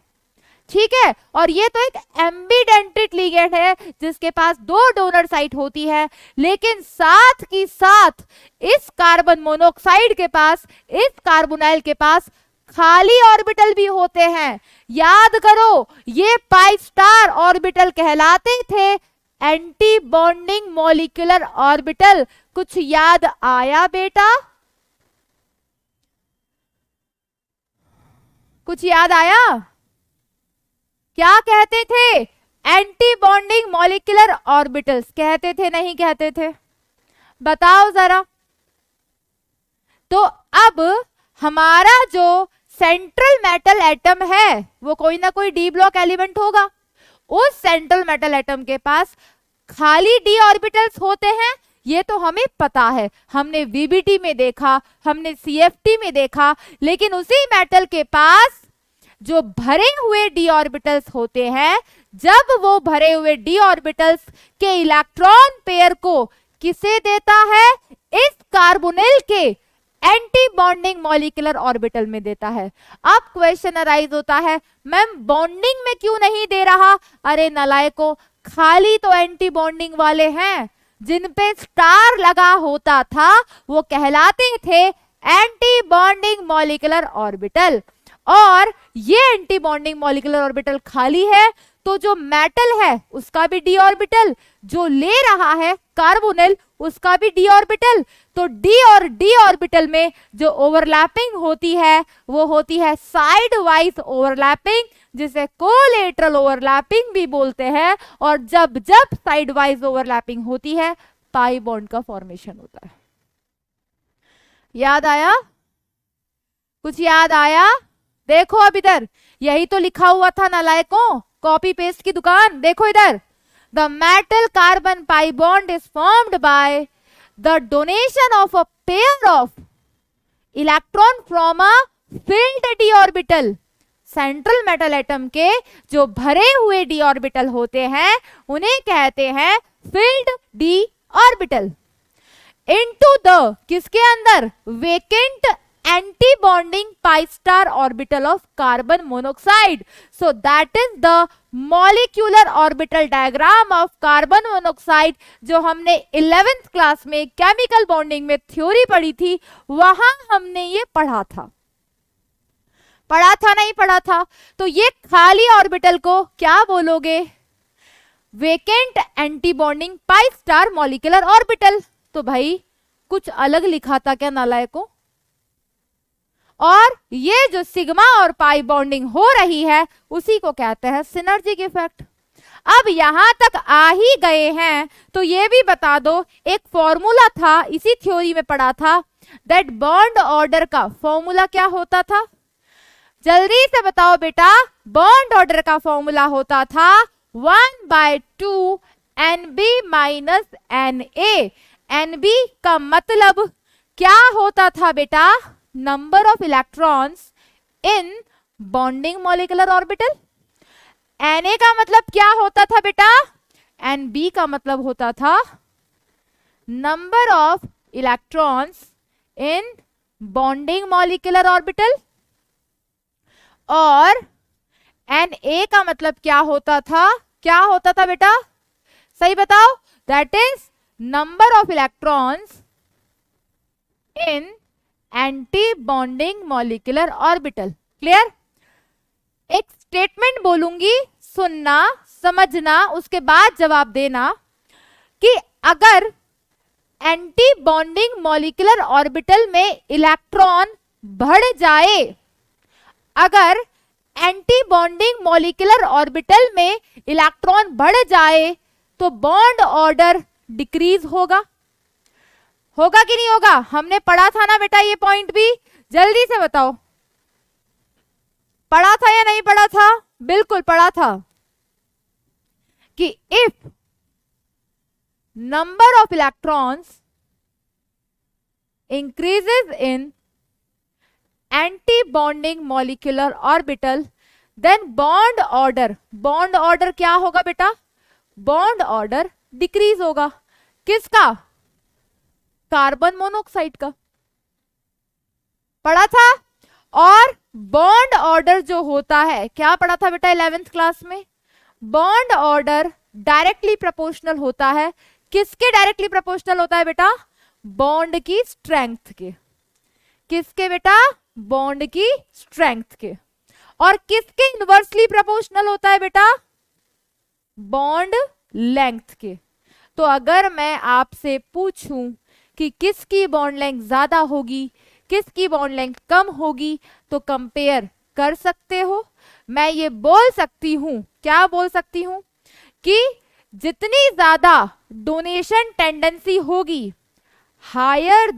ठीक है। और ये तो एक एम्बिडेंटेड लिगेंड है जिसके पास 2 डोनर साइट होती है, लेकिन साथ की साथ इस कार्बन मोनोऑक्साइड के पास, इस कार्बोनाइल के पास खाली ऑर्बिटल भी होते हैं। याद करो, ये पाई स्टार ऑर्बिटल कहलाते थे एंटी बॉन्डिंग मॉलिक्यूलर ऑर्बिटल। कुछ याद आया बेटा? कुछ याद आया? क्या कहते थे? एंटी बॉन्डिंग मॉलिक्यूलर ऑर्बिटल्स कहते थे, नहीं कहते थे? बताओ जरा। तो अब हमारा जो सेंट्रल मेटल एटम है वो कोई ना कोई डी ब्लॉक एलिमेंट होगा। उस सेंट्रल मेटल एटम के पास खाली डी ऑर्बिटल्स होते हैं, ये तो हमें पता है, हमने वीबीटी में देखा, हमने सीएफटी में देखा। लेकिन उसी मेटल के पास जो भरे हुए डी ऑर्बिटल्स होते हैं, जब वो भरे हुए डी ऑर्बिटल्स के इलेक्ट्रॉन पेयर को किसे देता है? इस कार्बोनिल के एंटी बॉन्डिंग मॉलिक्यूलर ऑर्बिटल में देता है। अब क्वेश्चन अराइज होता है, मैम बॉन्डिंग में क्यों नहीं दे रहा? अरे नलायकों, खाली तो एंटी बॉन्डिंग वाले हैं, जिन पे स्टार लगा होता था वो कहलाते थे एंटी बॉन्डिंग मॉलिक्यूलर ऑर्बिटल। और ये एंटी बॉन्डिंग मॉलिक्यूलर ऑर्बिटल खाली है, तो जो मेटल है उसका भी डी ऑर्बिटल, जो ले रहा है कार्बोनिल उसका भी डी ऑर्बिटल। तो डी और डी ऑर्बिटल में जो ओवरलैपिंग होती है वो होती है साइड वाइज ओवरलैपिंग, जिसे कोलेटरल ओवरलैपिंग भी बोलते हैं। और जब जब साइड वाइज ओवरलैपिंग होती है पाई बॉन्ड का फॉर्मेशन होता है। याद आया? कुछ याद आया? देखो अब इधर यही तो लिखा हुआ था नालायकों, कॉपी पेस्ट की दुकान। देखो इधर, the metal carbon pi bond is formed by the donation of a pair of electron from a field D orbital. Central metal atom के जो भरे हुए डी ऑर्बिटल होते हैं उन्हें कहते हैं field D orbital. Into the किसके अंदर? Vacant anti bonding pi star orbital of carbon monoxide. So that is the molecular orbital diagram of carbon monoxide, जो हमने 11th क्लास में केमिकल बॉन्डिंग में थ्योरी पढ़ी थी, वहां हमने ये पढ़ा था। पढ़ा था नहीं पढ़ा था? तो ये खाली ऑर्बिटल को क्या बोलोगे? Vacant anti bonding pi star molecular orbital. तो भाई कुछ अलग लिखा था क्या नालायकों? और ये जो सिग्मा और पाई बॉन्डिंग हो रही है उसी को कहते हैं सिनर्जिक इफेक्ट। अब यहां तक आ ही गए हैं तो ये भी बता दो, एक फॉर्मूला था, इसी थ्योरी में पढ़ा था, दैट बॉन्ड ऑर्डर का फॉर्मूला क्या होता था? जल्दी से बताओ बेटा। बॉन्ड ऑर्डर का फॉर्मूला होता था 1/2 NB माइनस NA। NB का मतलब क्या होता था बेटा? Number of electrons in bonding molecular orbital. Na का मतलब क्या होता था बेटा? Nb का मतलब होता था number of electrons in bonding molecular orbital. और Na का मतलब क्या होता था? क्या होता था बेटा? सही बताओ। That is number of electrons in anti bonding molecular orbital. Clear? एक स्टेटमेंट बोलूंगी, सुनना, समझना, उसके बाद जवाब देना कि अगर एंटी बॉन्डिंग मॉलिक्यूलर ऑर्बिटल में इलेक्ट्रॉन बढ़ जाए, अगर एंटी बॉन्डिंग मॉलिक्यूलर ऑर्बिटल में इलेक्ट्रॉन बढ़ जाए तो बॉन्ड ऑर्डर डिक्रीज होगा। होगा कि नहीं होगा? हमने पढ़ा था ना बेटा ये पॉइंट भी, जल्दी से बताओ। पढ़ा था या नहीं पढ़ा था? बिल्कुल पढ़ा था कि if number of electrons increases in anti bonding molecular orbital, then bond order क्या होगा बेटा? बॉन्ड ऑर्डर डिक्रीज होगा। किसका? कार्बन मोनोऑक्साइड का। पढ़ा था। और बॉन्ड ऑर्डर जो होता है, क्या पढ़ा था बेटा 11th क्लास में? बॉन्ड ऑर्डर डायरेक्टली प्रोपोर्शनल होता है। किसके डायरेक्टली प्रोपोर्शनल होता है बेटा? बॉन्ड की स्ट्रेंथ के। किसके बेटा? बॉन्ड की स्ट्रेंथ के। और किसके इनवर्सली प्रोपोर्शनल होता है बेटा? बॉन्ड लेंथ के। तो अगर मैं आपसे पूछूं कि किसकी बॉन्ड लेंथ ज्यादा होगी, किसकी बॉन्ड लेंथ कम होगी, तो कंपेयर कर सकते हो। मैं ये बोल सकती हूं, क्या बोल सकती हूं? कि जितनी ज्यादा डोनेशन टेंडेंसी होगी, higher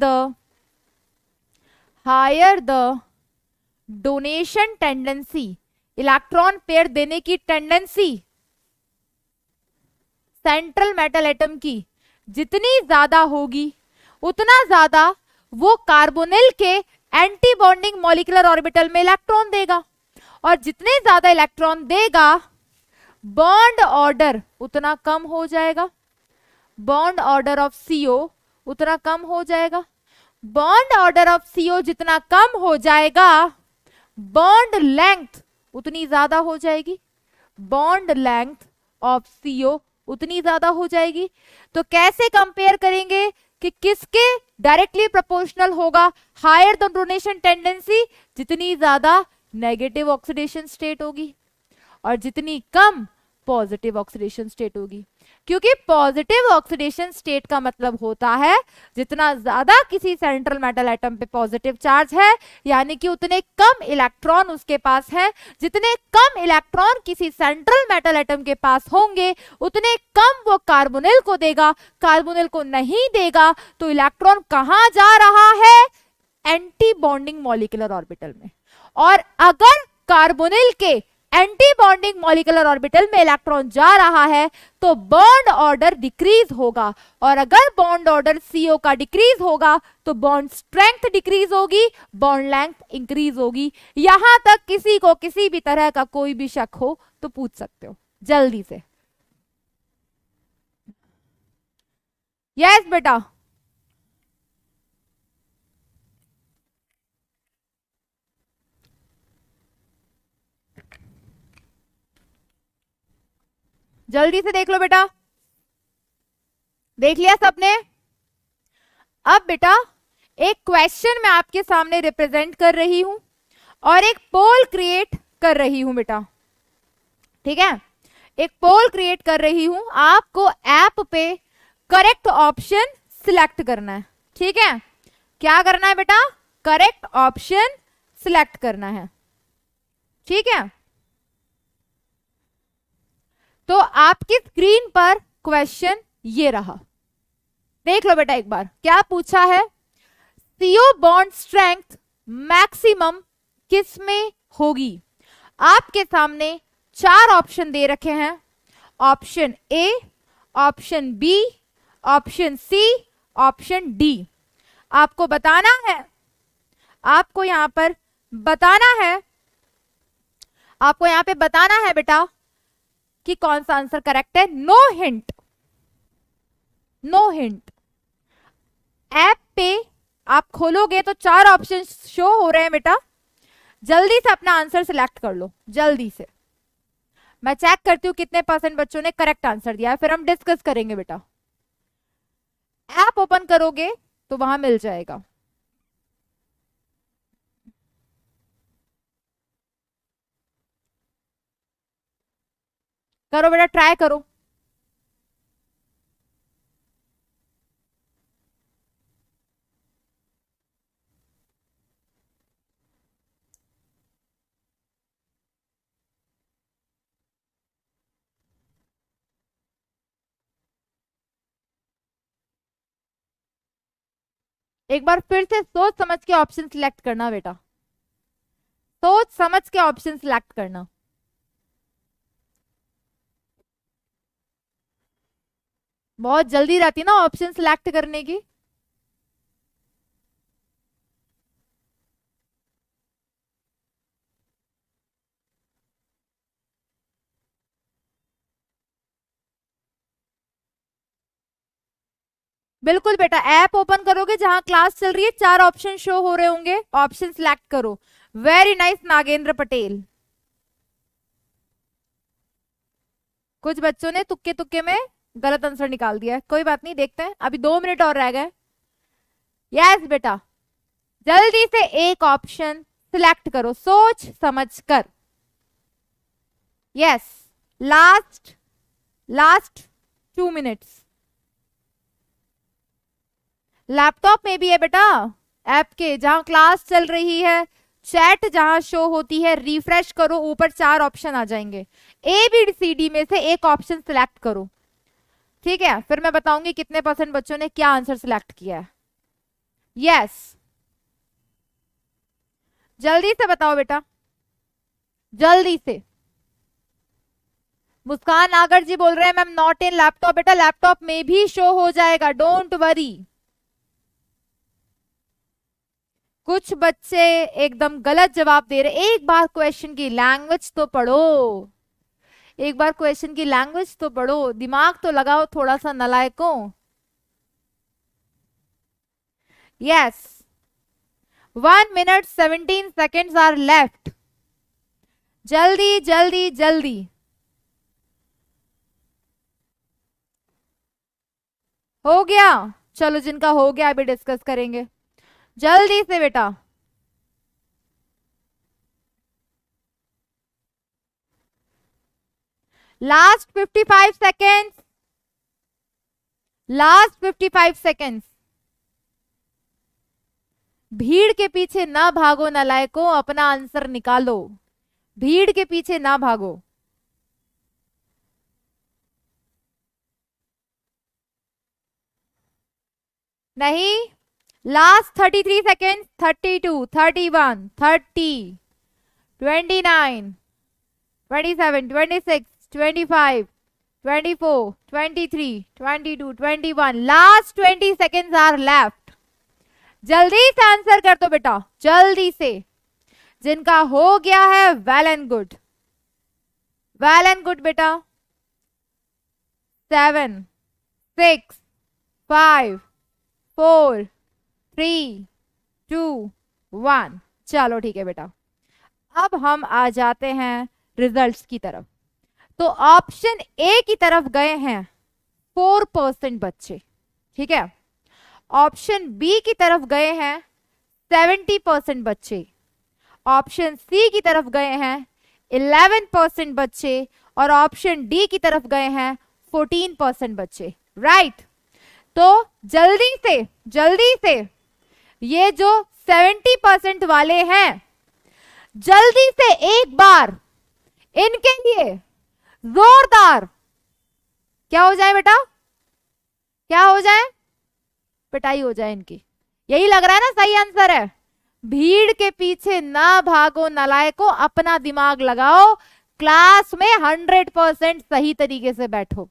the donation tendency, electron pair देने की टेंडेंसी सेंट्रल मेटल एटम की जितनी ज्यादा होगी, उतना ज्यादा वो कार्बोनिल के एंटी बॉन्डिंग मॉलिक्यूलर ऑर्बिटल में इलेक्ट्रॉन देगा। और जितने ज्यादा इलेक्ट्रॉन देगा, बॉन्ड ऑर्डर उतना कम हो जाएगा। बॉन्ड ऑर्डर ऑफ CO उतना कम हो जाएगा। बॉन्ड ऑर्डर ऑफ CO जितना कम हो जाएगा, बॉन्ड लेंथ उतनी ज्यादा हो जाएगी। बॉन्ड लेंथ ऑफ CO उतनी ज्यादा हो जाएगी। तो कैसे कंपेयर करेंगे कि किसके डायरेक्टली प्रोपोर्शनल होगा हायर द डोनेशन टेंडेंसी? जितनी ज्यादा नेगेटिव ऑक्सीडेशन स्टेट होगी और जितनी कम पॉजिटिव ऑक्सीडेशन स्टेट होगी। क्योंकि पॉजिटिव ऑक्सीडेशन स्टेट का मतलब होता है जितना ज्यादा किसी सेंट्रल मेटल एटम पे पॉजिटिव चार्ज है, यानी कि उतने कम इलेक्ट्रॉन उसके पास है। जितने कम इलेक्ट्रॉन किसी सेंट्रल मेटल एटम के पास होंगे, उतने कम वो कार्बोनिल को देगा। कार्बोनिल को नहीं देगा तो इलेक्ट्रॉन कहां जा रहा है? एंटी बॉन्डिंग मॉलिक्यूलर ऑर्बिटल में। और अगर कार्बोनिल के एंटी बॉन्डिंग मॉलिक्यूलर ऑर्बिटल में इलेक्ट्रॉन जा रहा है तो बॉन्ड ऑर्डर डिक्रीज होगा। और अगर बॉन्ड ऑर्डर CO का डिक्रीज होगा तो बॉन्ड स्ट्रेंथ डिक्रीज होगी, बॉन्ड लेंथ इंक्रीज होगी। यहां तक किसी को किसी भी तरह का कोई भी शक हो तो पूछ सकते हो जल्दी से। यस बेटा, जल्दी से देख लो बेटा। देख लिया सबने? अब बेटा एक क्वेश्चन मैं आपके सामने रिप्रेजेंट कर रही हूं और एक पोल क्रिएट कर रही हूं बेटा। ठीक है, एक पोल क्रिएट कर रही हूं। आपको ऐप पे करेक्ट ऑप्शन सिलेक्ट करना है। ठीक है, क्या करना है बेटा? करेक्ट ऑप्शन सिलेक्ट करना है। ठीक है, तो आपकी स्क्रीन पर क्वेश्चन ये रहा, देख लो बेटा एक बार। क्या पूछा है? CO बॉन्ड स्ट्रेंथ मैक्सिमम किस में होगी? आपके सामने 4 ऑप्शन दे रखे हैं। Option A, option B, option C, option D। आपको बताना है, आपको यहां पर बताना है, आपको यहां पे बताना है बेटा कि कौन सा आंसर करेक्ट है। No hint, no hint. App पे आप खोलोगे तो 4 ऑप्शन शो हो रहे हैं बेटा। जल्दी से अपना आंसर सिलेक्ट कर लो, जल्दी से। मैं चेक करती हूँ कितने % बच्चों ने करेक्ट आंसर दिया है, फिर हम डिस्कस करेंगे बेटा। ऐप ओपन करोगे तो वहां मिल जाएगा। करो बेटा, ट्राई करो। एक बार फिर से सोच समझ के ऑप्शन सिलेक्ट करना बेटा, सोच समझ के ऑप्शन सिलेक्ट करना। बहुत जल्दी रहती ना ऑप्शन सिलेक्ट करने की। बिल्कुल बेटा, ऐप ओपन करोगे जहां क्लास चल रही है, 4 ऑप्शन शो हो रहे होंगे, ऑप्शन सिलेक्ट करो। Very nice Nagendra Patel. कुछ बच्चों ने तुक्के तुक्के में गलत आंसर निकाल दिया है, कोई बात नहीं, देखते हैं, अभी 2 मिनट और रह गए। यस बेटा, जल्दी से एक ऑप्शन सिलेक्ट करो सोच समझ कर। Yes, last 2 minutes. लैपटॉप में भी है बेटा, ऐप के जहां क्लास चल रही है, चैट जहां शो होती है, रिफ्रेश करो, ऊपर 4 ऑप्शन आ जाएंगे, ए बी सी डी में से एक ऑप्शन सिलेक्ट करो। ठीक है, फिर मैं बताऊंगी कितने % बच्चों ने क्या आंसर सिलेक्ट किया है। यस, जल्दी से बताओ बेटा, जल्दी से। मुस्कान नागर जी बोल रहे हैं मैम नॉट इन लैपटॉप। बेटा लैपटॉप में भी शो हो जाएगा, डोंट वरी। कुछ बच्चे एकदम गलत जवाब दे रहे। एक बार क्वेश्चन की लैंग्वेज तो पढ़ो, एक बार क्वेश्चन की लैंग्वेज तो पढ़ो, दिमाग तो लगाओ थोड़ा सा नालायकों। Yes, 1 minute 17 seconds are left. जल्दी जल्दी जल्दी। हो गया, चलो जिनका हो गया अभी डिस्कस करेंगे, जल्दी से बेटा। Last 55 seconds, last 55 seconds. भीड़ के पीछे ना भागो नालायकों, अपना आंसर निकालो, भीड़ के पीछे ना भागो। नहीं, last 33 seconds, 32, 31, 30, 29, 27, 26, 25, 24, 23, 22, 21, last 20 seconds are left. जल्दी से आंसर कर दो बेटा, जल्दी से। जिनका हो गया है well and good, well and good बेटा। 7, 6, 5, 4, 3, 2, 1। चलो ठीक है बेटा, अब हम आ जाते हैं रिजल्ट्स की तरफ। तो ऑप्शन ए की तरफ गए हैं 4% बच्चे, ठीक है। ऑप्शन बी की तरफ गए हैं 70% बच्चे, ऑप्शन सी की तरफ गए हैं 11% बच्चे, और ऑप्शन डी की तरफ गए हैं 14% बच्चे, राइट। तो जल्दी से ये जो 70% वाले हैं, जल्दी से एक बार इनके लिए जोरदार क्या हो जाए बेटा, क्या हो जाए, पिटाई हो जाए इनकी। यही लग रहा है ना सही आंसर है। भीड़ के पीछे ना भागो नालायकों, अपना दिमाग लगाओ, क्लास में 100% सही तरीके से बैठो।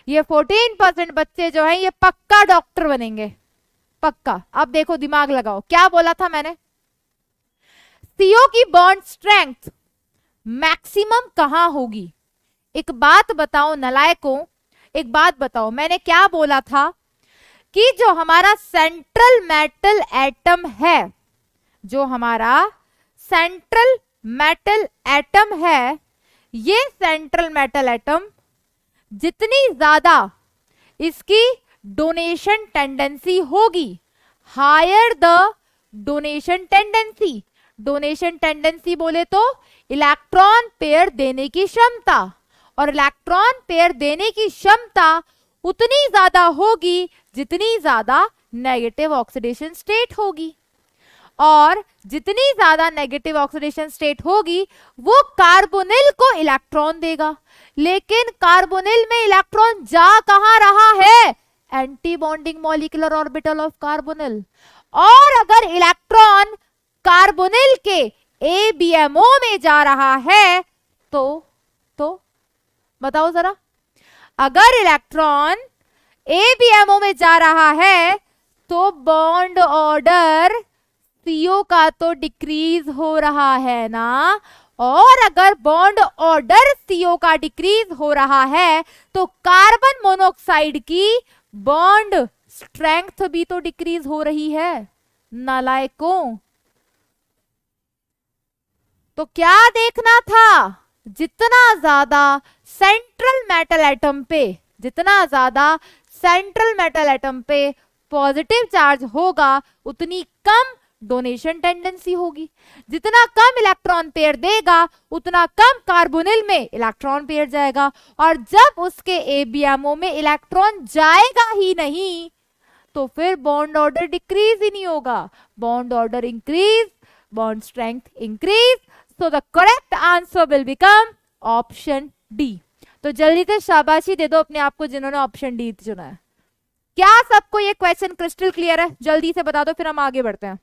ये 14% बच्चे जो हैं ये पक्का डॉक्टर बनेंगे, पक्का। अब देखो दिमाग लगाओ, क्या बोला था मैंने, सीओ की बॉन्ड स्ट्रेंथ मैक्सिमम कहां होगी। एक बात बताओ नालायकों, एक बात बताओ, मैंने क्या बोला था कि जो हमारा सेंट्रल मेटल एटम है, जो हमारा सेंट्रल मेटल एटम है, ये सेंट्रल मेटल एटम जितनी ज्यादा इसकी डोनेशन टेंडेंसी होगी, higher the donation tendency. Donation tendency बोले तो इलेक्ट्रॉन पेयर देने की क्षमता, और इलेक्ट्रॉन पेयर देने की क्षमता उतनी ज्यादा होगी जितनी ज्यादा नेगेटिव ऑक्सीडेशन स्टेट होगी, और जितनी ज्यादा नेगेटिव ऑक्सीडेशन स्टेट होगी वो कार्बोनिल को इलेक्ट्रॉन देगा। लेकिन कार्बोनिल में इलेक्ट्रॉन जा कहां रहा है, anti bonding molecular orbital of carbonyl. और अगर इलेक्ट्रॉन कार्बोनिल के ABMO में जा रहा है तो बताओ जरा, अगर इलेक्ट्रॉन ABMO में जा रहा है तो बॉन्ड ऑर्डर CO का तो डिक्रीज हो रहा है ना, और अगर बॉन्ड ऑर्डर CO का डिक्रीज हो रहा है तो कार्बन मोनोऑक्साइड की बॉन्ड स्ट्रेंथ भी तो डिक्रीज हो रही है नालायकों। तो क्या देखना था, जितना ज्यादा सेंट्रल मेटल एटम पे, जितना ज्यादा सेंट्रल मेटल एटम पे पॉजिटिव चार्ज होगा उतनी कम डोनेशन टेंडेंसी होगी। जितना कम इलेक्ट्रॉन पेयर देगा उतना कम कार्बोनिल में इलेक्ट्रॉन पेयर जाएगा, और जब उसके एबीएमओ में इलेक्ट्रॉन जाएगा ही नहीं तो फिर बॉन्ड ऑर्डर डिक्रीज ही नहीं होगा, bond order increase, bond strength increase. So the correct answer will become option D. तो जल्दी से शाबाशी दे दो अपने आप को जिन्होंने ऑप्शन डी चुना है। क्या सबको ये क्वेश्चन क्रिस्टल क्लियर है? जल्दी से बता दो फिर हम आगे बढ़ते हैं।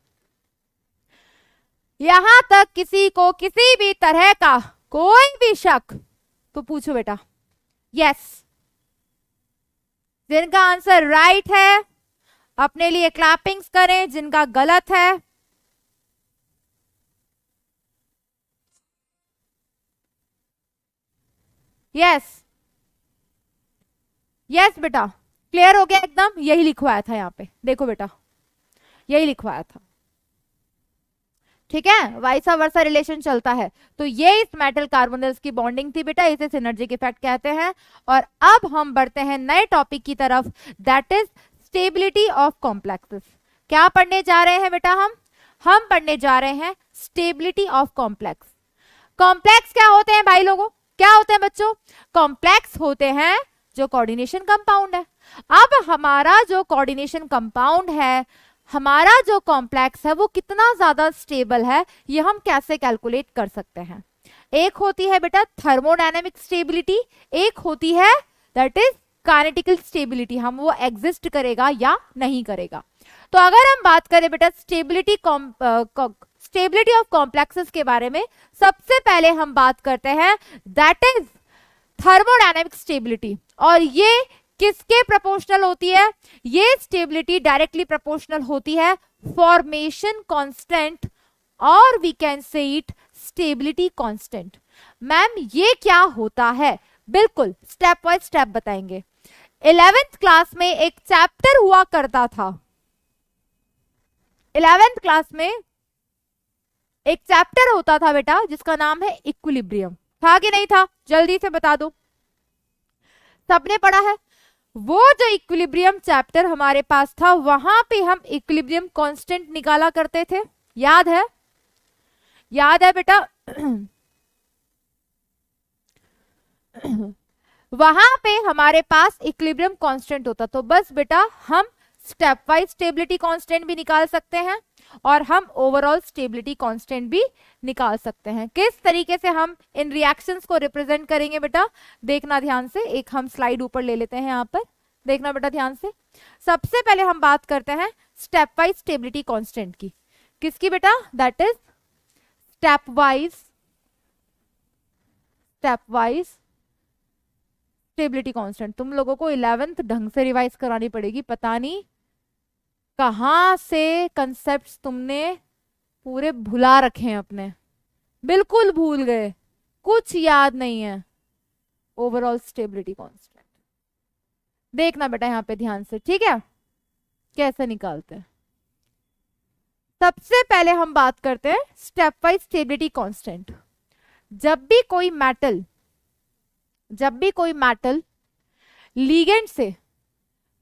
यहां तक किसी को किसी भी तरह का कोई भी शक तो पूछो बेटा। यस, जिनका आंसर राइट है अपने लिए क्लैपिंग्स करें, जिनका गलत है यस यस बेटा, क्लियर हो गया एकदम। यही लिखवाया था यहाँ पे, देखो बेटा यही लिखवाया था, ठीक है, वाइसा वर्सा रिलेशन चलता है। तो ये इस मेटल कार्बोनिल्स की बॉन्डिंग थी बेटा, इसे सिनर्जिक इफेक्ट कहते हैं। और अब हम बढ़ते हैं नए टॉपिक की तरफ, that is stability of complexes. क्या पढ़ने जा रहे हैं बेटा? हम पढ़ने जा रहे हैं स्टेबिलिटी ऑफ कॉम्प्लेक्स। कॉम्प्लेक्स क्या होते हैं भाई लोगों? क्या होते हैं बच्चों? कॉम्प्लेक्स होते हैं जो कोऑर्डिनेशन कंपाउंड है। अब हमारा जो कोऑर्डिनेशन कंपाउंड है, हमारा जो कॉम्प्लेक्स है, वो कितना ज्यादा स्टेबल है ये हम कैसे कैलकुलेट कर सकते हैं? एक होती है बेटा थर्मोडायनेमिक स्टेबिलिटी, एक होती है दैट इज काइनेटिकल स्टेबिलिटी, हम वो एग्जिस्ट करेगा या नहीं करेगा। तो अगर हम बात करें बेटा स्टेबिलिटी ऑफ कॉम्प्लेक्सेस के बारे में, सबसे पहले हम बात करते हैं दैट इज थर्मोडायनेमिक स्टेबिलिटी। और ये किसके प्रोपोर्शनल होती है? ये स्टेबिलिटी डायरेक्टली प्रोपोर्शनल होती है फॉर्मेशन कांस्टेंट, और we can say it stability constant. Ma'am ये क्या होता है? बिल्कुल स्टेप बाय स्टेप बताएंगे। 11th क्लास में एक चैप्टर हुआ करता था, 11th क्लास में एक चैप्टर होता था बेटा जिसका नाम है इक्विलिब्रियम। था कि नहीं था? जल्दी से बता दो, सबने पढ़ा है? वो जो इक्विलिब्रियम चैप्टर हमारे पास था, वहां पे हम इक्विलिब्रियम कांस्टेंट निकाला करते थे, याद है? याद है बेटा? वहां पे हमारे पास इक्विलिब्रियम कांस्टेंट होता। तो बस बेटा हम स्टेप वाइज स्टेबिलिटी कांस्टेंट भी निकाल सकते हैं और हम ओवरऑल स्टेबिलिटी कांस्टेंट भी निकाल सकते हैं। किस तरीके से हम इन रिएक्शंस को रिप्रेजेंट करेंगे बेटा, देखना ध्यान से। एक हम स्लाइड ऊपर ले लेते हैं, यहाँ पर देखना बेटा ध्यान से। सबसे पहले हम बात करते हैं स्टेप वाइज स्टेबिलिटी कांस्टेंट की। किसकी बेटा? That is step wise stability constant. तुम लोगों को 11th ढंग से रिवाइज करानी पड़ेगी, पता नहीं कहां से कंसेप्ट्स तुमने पूरे भुला रखे हैं अपने, बिल्कुल भूल गए, कुछ याद नहीं है। ओवरऑल स्टेबिलिटी कांस्टेंट देखना बेटा यहां पे ध्यान से, ठीक है? कैसे निकालते हैं? सबसे पहले हम बात करते हैं स्टेप वाइज स्टेबिलिटी कांस्टेंट। जब भी कोई मेटल लीगेंड से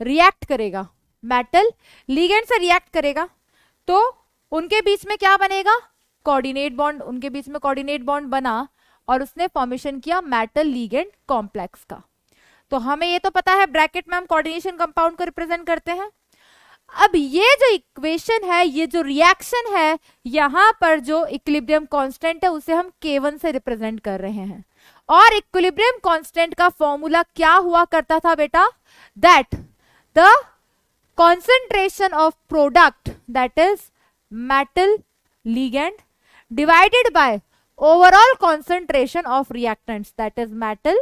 रिएक्ट करेगा, मेटल लीगेंड से रिएक्ट करेगा, तो उनके बीच में क्या बनेगा? Coordinate bond. उनके बीच में कोऑर्डिनेट बॉन्ड बना और उसने फॉर्मेशन किया मेटल लीगेंड कॉम्प्लेक्स का। तो हमें ये तो पता है ब्रैकेट में हम कोऑर्डिनेशन कंपाउंड को रिप्रेजेंट करते हैं। अब ये जो इक्वेशन है, ये जो रिएक्शन है, यहां पर जो इक्विलिब्रियम कांस्टेंट है उसे हम K1 से रिप्रेजेंट कर रहे हैं। और इक्विलिब्रियम कांस्टेंट का फॉर्मूला क्या हुआ करता था बेटा? That the concentration of product, that is metal ligand, divided by overall concentration of reactants, that is metal,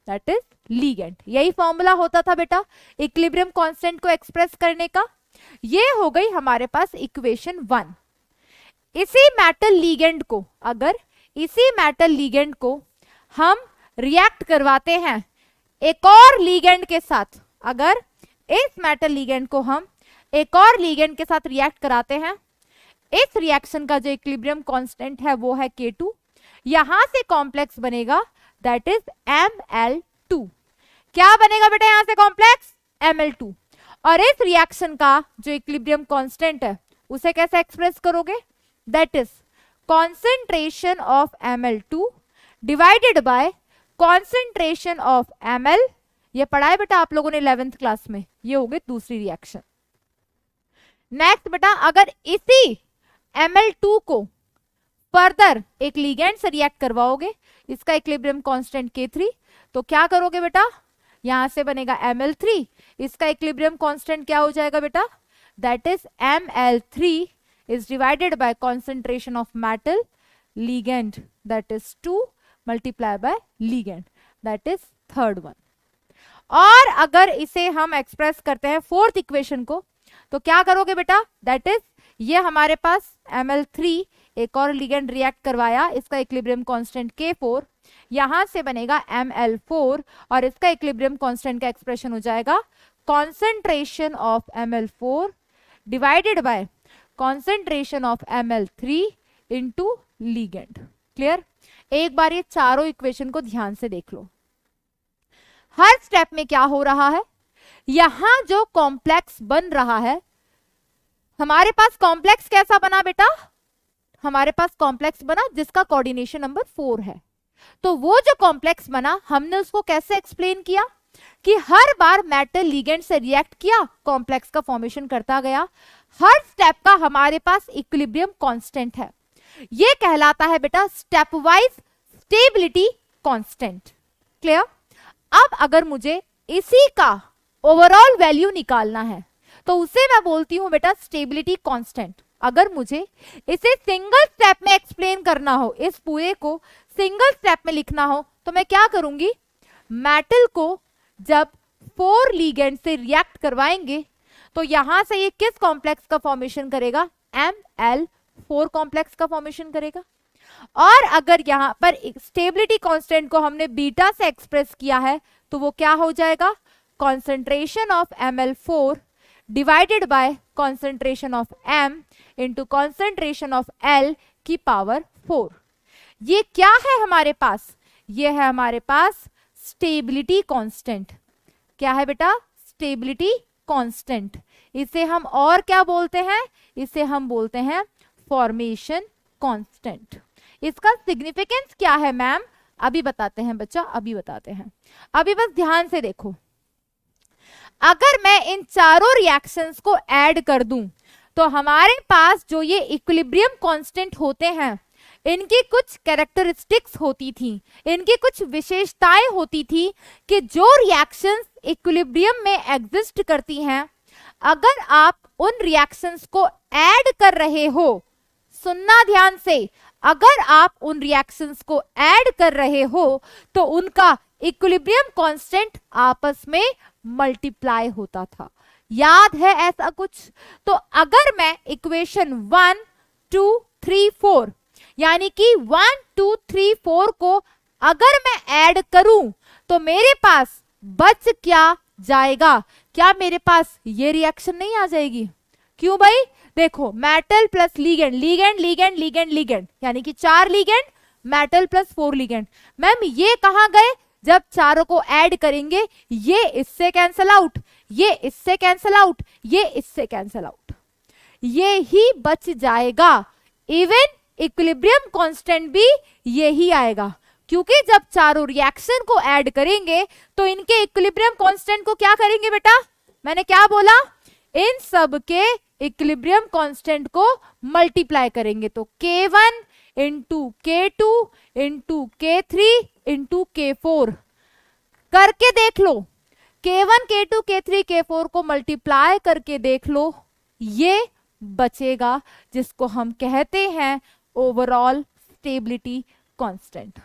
that is ligand। यही फॉर्मूला होता था बेटा इक्विलिब्रियम कांस्टेंट को एक्सप्रेस करने का। ये हो गई हमारे पास इक्वेशन 1। इसी मेटल लीगेंड को, अगर इसी मेटल लीगेंड को हम रिएक्ट करवाते हैं एक और लीगेंड के साथ, अगर इस मेटल लिगेंड को हम एक और लिगेंड के साथ रिएक्ट कराते हैं। इस रिएक्शन का जो इक्विलिब्रियम कांस्टेंट है वो है K2। यहां से कॉम्प्लेक्स बनेगा दैट इज Ml2। क्या बनेगा बेटा यहां से कॉम्प्लेक्स? Ml2। और इस रिएक्शन का जो इक्विलिब्रियम कांस्टेंट है उसे कैसे एक्सप्रेस करोगे? That is concentration of Ml2 divided by concentration of Ml। ये पढ़ा है बेटा आप लोगों ने 11th क्लास में। ये हो गई दूसरी रिएक्शन। नेक्स्ट बेटा, अगर इसी Ml2 को फर्दर एक लिगेंड से रिएक्ट करवाओगे, इसका इक्विलिब्रियम कांस्टेंट K3, तो क्या करोगे बेटा? यहां से बनेगा Ml3, इसका इक्विलिब्रियम कांस्टेंट क्या हो जाएगा बेटा? That is Ml3 is divided by concentration of metal ligand that is 2 multiply by ligand that is third one. और अगर इसे हम एक्सप्रेस करते हैं फोर्थ इक्वेशन को, तो क्या करोगे बेटा? दैट इज ये हमारे पास Ml3 एक और लिगेंड रिएक्ट करवाया, इसका इक्विलिब्रियम कांस्टेंट K4, यहां से बनेगा Ml4 और इसका इक्विलिब्रियम कांस्टेंट का एक्सप्रेशन हो जाएगा concentration of Ml4 divided by concentration of Ml3 into ligand. Clear? एक बार ये चारों इक्वेशन को ध्यान से देख लो। हर स्टेप में क्या हो रहा है? यहां जो कॉम्प्लेक्स बन रहा है, हमारे पास कॉम्प्लेक्स कैसा बना बेटा? हमारे पास कॉम्प्लेक्स बना जिसका कोऑर्डिनेशन नंबर 4 है। तो वो जो कॉम्प्लेक्स बना हमने उसको कैसे एक्सप्लेन किया कि हर बार मेटल लिगेंड से रिएक्ट किया, कॉम्प्लेक्स का फॉर्मेशन करता गया। हर स्टेप का हमारे पास इक्विलिब्रियम कांस्टेंट है। ये कहलाता है बेटा step wise stability constant. Clear? अब अगर मुझे इसी का ओवरऑल वैल्यू निकालना है तो उसे मैं बोलती हूं बेटा स्टेबिलिटी कांस्टेंट। अगर मुझे इसे सिंगल स्टेप में एक्सप्लेन करना हो, इस पूरे को सिंगल स्टेप में लिखना हो, तो मैं क्या करूंगी? मेटल को जब 4 लिगेंड से रिएक्ट करवाएंगे तो यहां से ये किस कॉम्प्लेक्स का फॉर्मेशन करेगा? Ml4 कॉम्प्लेक्स का फॉर्मेशन करेगा। और अगर यहां पर स्टेबिलिटी कांस्टेंट को हमने बीटा से एक्सप्रेस किया है तो वो क्या हो जाएगा? Concentration of Ml4 divided by concentration of M into concentration of L की पावर 4। ये क्या है हमारे पास? ये है हमारे पास स्टेबिलिटी कांस्टेंट। क्या है बेटा? Stability constant. इसे हम और क्या बोलते हैं? इसे हम बोलते हैं फॉर्मेशन कांस्टेंट। इसका सिग्निफिकेंस क्या है मैम? अभी बताते हैं बच्चा, अभी बताते हैं। अभी बस ध्यान से देखो, अगर मैं इन चारों रिएक्शंस को ऐड कर दूं तो हमारे पास जो ये इक्विलिब्रियम कांस्टेंट होते हैं, इनकी कुछ कैरेक्टरिस्टिक्स होती थी, इनकी कुछ विशेषताएं होती थी कि जो रिएक्शंस इक्विलिब्रियम में एग्जिस्ट करती हैं, अगर आप उन रिएक्शंस को ऐड कर रहे हो, सुनना ध्यान से, अगर आप उन रिएक्शंस को ऐड कर रहे हो तो उनका इक्विलिब्रियम कांस्टेंट आपस में मल्टीप्लाई होता था। याद है ऐसा कुछ? तो अगर मैं इक्वेशन 1 2 3 4 यानी कि 1 2 3 4 को अगर मैं ऐड करूं तो मेरे पास बच क्या जाएगा? क्या मेरे पास ये रिएक्शन नहीं आ जाएगी? क्यों भाई? देखो, metal plus ligand, ligand ligand ligand ligand, यानी कि 4 ligand, metal plus 4 ligand. Ma'am ये कहां गए? जब चारों को ऐड करेंगे ये इससे कैंसल आउट, ये इससे कैंसल आउट, ये इससे कैंसल आउट, ये ही बच जाएगा। इवन इक्विलिब्रियम कांस्टेंट भी यही आएगा, क्योंकि जब चारों रिएक्शन को ऐड करेंगे तो इनके इक्विलिब्रियम कांस्टेंट को क्या करेंगे बेटा? मैंने क्या बोला? इन सब के इक्विलिब्रियम कांस्टेंट को मल्टीप्लाई करेंगे। तो K1 into K2 into K3 into K4 करके देख लो। K1 K2 K3 K4 को मल्टीप्लाई करके देख लो, ये बचेगा जिसको हम कहते हैं ओवरऑल स्टेबिलिटी कांस्टेंट।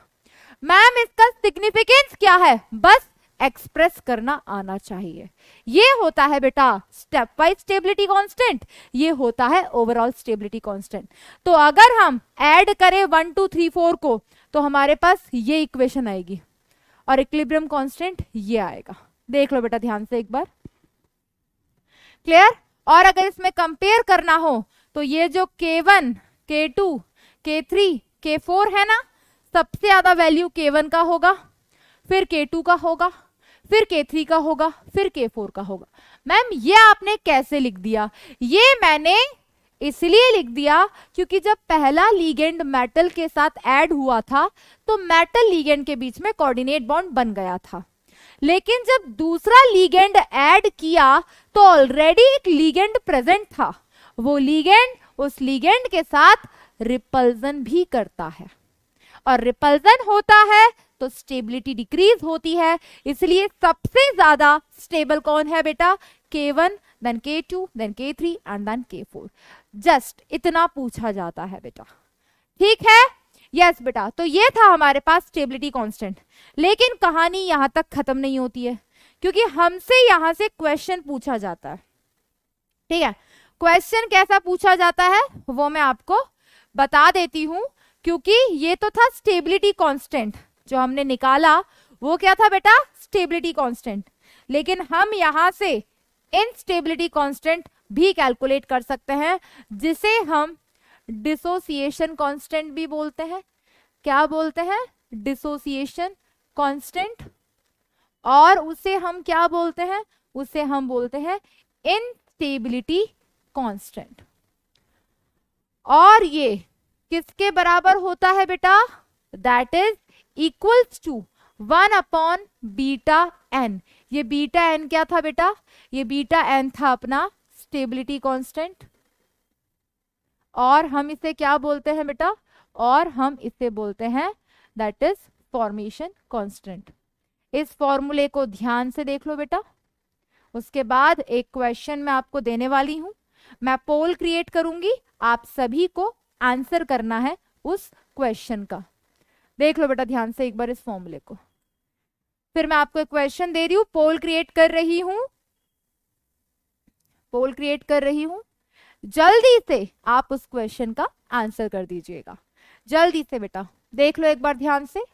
मैम इसका सिग्निफिकेंस क्या है? बस एक्सप्रेस करना आना चाहिए। ये होता है बेटा स्टेप वाइज स्टेबिलिटी कांस्टेंट, ये होता है ओवरऑल स्टेबिलिटी कांस्टेंट। तो अगर हम ऐड करें 1 2 3 4 को तो हमारे पास ये इक्वेशन आएगी और इक्विलिब्रियम कांस्टेंट ये आएगा। देख लो बेटा ध्यान से एक बार। क्लियर। और अगर इसमें कंपेयर करना हो तो ये जो K1, K2, K3, K4 है ना, सबसे ज्यादा वैल्यू K1 का होगा, फिर K2 का होगा, फिर K3 का होगा, फिर K4 का होगा। मैम ये आपने कैसे लिख दिया? ये मैंने इसलिए लिख दिया क्योंकि जब पहला लीगेंड मेटल के साथ ऐड हुआ था तो मेटल लीगेंड के बीच में कोऑर्डिनेट बॉन्ड बन गया था, लेकिन जब दूसरा लीगेंड ऐड किया तो ऑलरेडी एक लीगेंड प्रेजेंट था, वो लीगेंड उस लीगेंड के साथ रिपल्जन भी करता है, और रिपल्जन होता है तो स्टेबिलिटी डिक्रीज होती है। इसलिए सबसे ज्यादा स्टेबल कौन है बेटा? K1, then K2, then K3 and then K4। Just इतना पूछा जाता है बेटा, ठीक है। यस बेटा, तो ये था हमारे पास स्टेबिलिटी कांस्टेंट। लेकिन कहानी यहां तक खत्म नहीं होती है, क्योंकि हमसे यहां से क्वेश्चन पूछा जाता है, ठीक है। क्वेश्चन कैसा पूछा जाता है वो मैं आपको बता देती हूं, क्योंकि ये तो था स्टेबिलिटी कांस्टेंट जो हमने निकाला, वो क्या था बेटा? Stability constant. लेकिन हम यहां से इनस्टेबिलिटी कांस्टेंट भी कैलकुलेट कर सकते हैं, जिसे हम डिसोसिएशन कांस्टेंट भी बोलते हैं। क्या बोलते हैं? Dissociation constant. और उसे हम क्या बोलते हैं? उसे हम बोलते हैं इनस्टेबिलिटी कांस्टेंट। और ये किसके बराबर होता है बेटा? That is equals to 1/βn। ये बीटा एन क्या था बेटा? ये बीटा एन था अपना स्टेबिलिटी कांस्टेंट। और हम इसे क्या बोलते हैं बेटा? और हम इसे बोलते हैं दैट इज फॉर्मेशन कांस्टेंट। इस फॉर्मूले को ध्यान से देख लो बेटा। उसके बाद एक क्वेश्चन मैं आपको देने वाली हूं, मैं पोल क्रिएट करूंगी, आप सभी को आंसर करना है उस क्वेश्चन का। देख लो बेटा ध्यान से एक बार इस फॉर्मूले को। फिर मैं आपको एक क्वेश्चन दे रही हूं, पोल क्रिएट कर रही हूं, पोल क्रिएट कर रही हूं, जल्दी से आप उस क्वेश्चन का आंसर कर दीजिएगा, जल्दी से बेटा। देख लो एक बार ध्यान से।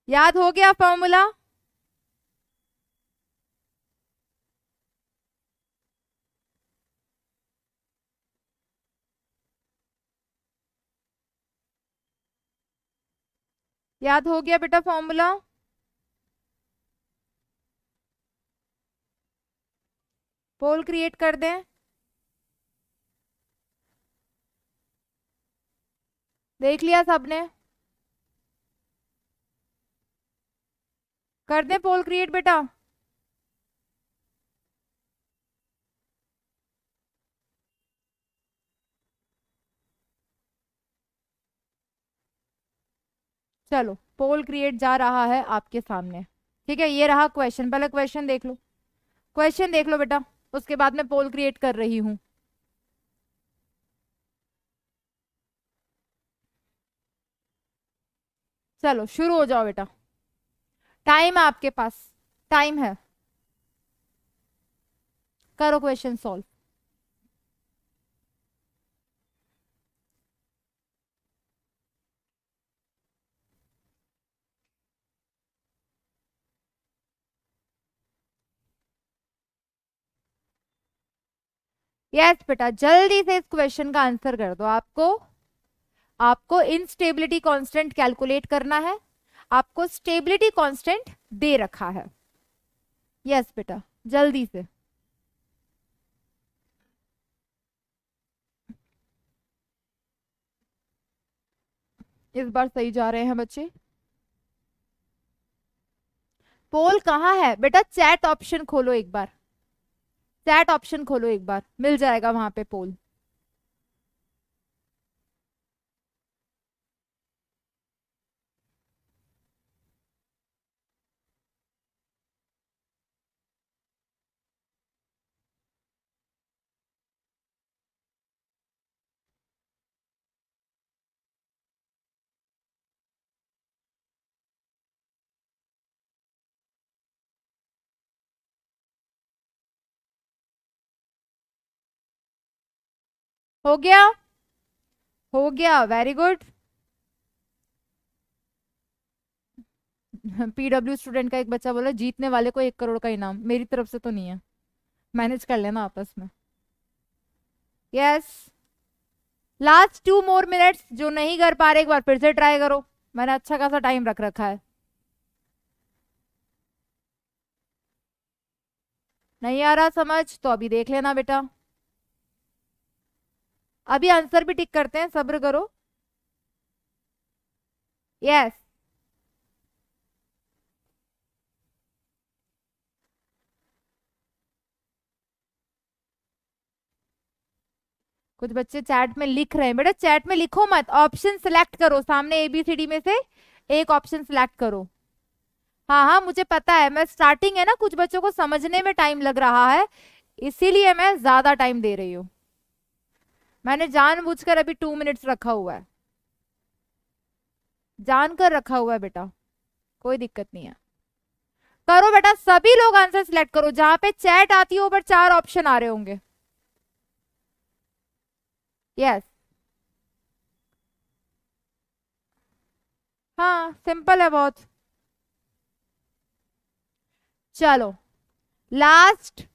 याद हो गया फॉर्मूला? याद हो गया बेटा फॉर्मूला? पोल क्रिएट कर दें। देख लिया सबने? कर दें पोल क्रिएट बेटा? चलो पोल क्रिएट जा रहा है आपके सामने, ठीक है। ये रहा क्वेश्चन, पहले क्वेश्चन देख लो, क्वेश्चन देख लो बेटा, उसके बाद मैं पोल क्रिएट कर रही हूं। चलो शुरू हो जाओ बेटा, टाइम है आपके पास, टाइम है, करो क्वेश्चन सॉल्व। यस बेटा, जल्दी से इस क्वेश्चन का आंसर कर दो। आपको आपको इनस्टेबिलिटी कांस्टेंट कैलकुलेट करना है, आपको स्टेबिलिटी कांस्टेंट दे रखा है। यस बेटा, जल्दी से। इस बार सही जा रहे हैं बच्चे। पोल कहाँ है बेटा? चैट ऑप्शन खोलो एक बार, चैट ऑप्शन खोलो एक बार, मिल जाएगा वहां पे पोल। हो गया? हो गया, वेरी गुड। पीडब्ल्यू स्टूडेंट का एक बच्चा बोला जीतने वाले को 1 करोड़ का इनाम, मेरी तरफ से तो नहीं है, मैनेज कर लेना आपस में। Yes, last 2 more minutes। जो नहीं कर पा रहे एक बार फिर से ट्राई करो, मैंने अच्छा खासा टाइम रख रखा है। नहीं आ रहा समझ तो अभी देख लेना बेटा, अभी आंसर भी टिक करते हैं, सब्र करो। यस, कुछ बच्चे चैट में लिख रहे हैं, बेटा चैट में लिखो मत, ऑप्शन सिलेक्ट करो, सामने ABCD में से एक ऑप्शन सिलेक्ट करो। हाँ हाँ मुझे पता है, मैं स्टार्टिंग है ना, कुछ बच्चों को समझने में टाइम लग रहा है, इसीलिए मैं ज्यादा टाइम दे रही हूँ। मैंने जानबूझकर अभी 2 minutes रखा हुआ है, जानकर रखा हुआ है बेटा, कोई दिक्कत नहीं है। करो बेटा, सभी लोग आंसर सिलेक्ट करो, जहां पे चैट आती हो पर 4 ऑप्शन आ रहे होंगे। यस, हाँ सिंपल है बहुत। चलो, last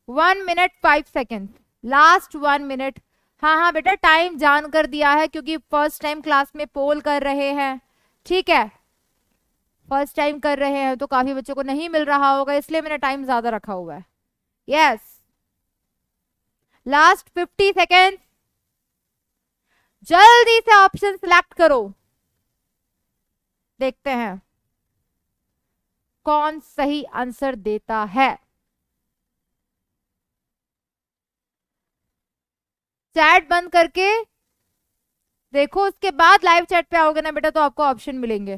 1 minute 5 seconds, last 1 minute। हाँ हाँ बेटा टाइम जान कर दिया है, क्योंकि फर्स्ट टाइम क्लास में पोल कर रहे हैं, ठीक है, फर्स्ट टाइम कर रहे हैं तो काफी बच्चों को नहीं मिल रहा होगा, इसलिए मैंने टाइम ज्यादा रखा हुआ है। यस, लास्ट 50 seconds, जल्दी से ऑप्शन सिलेक्ट करो, देखते हैं कौन सही आंसर देता है। चैट बंद करके देखो, उसके बाद लाइव चैट पे आओगे ना बेटा तो आपको ऑप्शन मिलेंगे।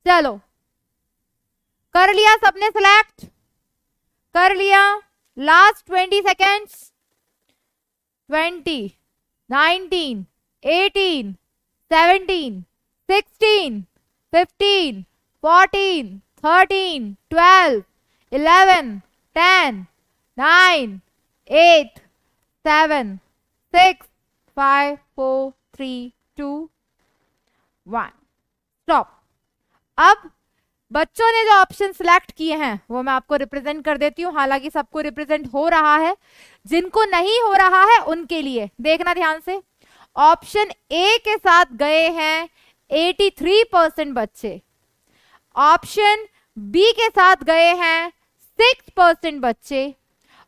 चलो, कर लिया सबने सिलेक्ट, कर लिया, लास्ट 20 seconds, 20, 19, 18, 17, 16, 15, 14, 13, 12, 11, 10, 9, 8, 7, 6, 5, 4, 3, 2, 1, स्टॉप। अब बच्चों ने जो ऑप्शन सिलेक्ट किए हैं वो मैं आपको रिप्रेजेंट कर देती हूँ, हालांकि सबको रिप्रेजेंट हो रहा है, जिनको नहीं हो रहा है उनके लिए देखना ध्यान से। ऑप्शन ए के साथ गए हैं 83% बच्चे, ऑप्शन बी के साथ गए हैं 6% बच्चे,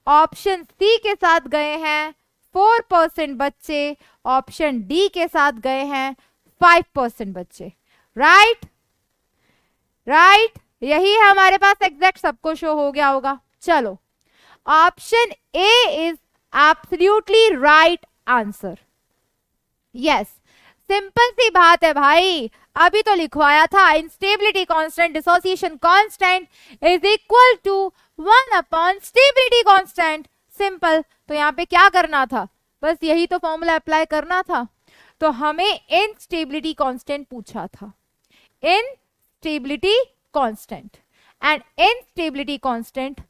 ऑप्शन सी के साथ गए हैं 4% बच्चे, ऑप्शन डी के साथ गए हैं 5% बच्चे। राइट राइट, यही है हमारे पास एग्जैक्ट, सबको शो हो गया होगा। चलो, option a is absolutely right answer. Yes, simple सी बात है भाई, अभी तो लिखवाया था instability constant dissociation constant is equal to 1 upon stability constant, simple. तो यहाँ पे क्या करना था, बस यही तो फॉर्मूला अप्लाई करना था। तो हमें इनस्टेबिलिटी कांस्टेंट पूछा था, instability constant, and instability constant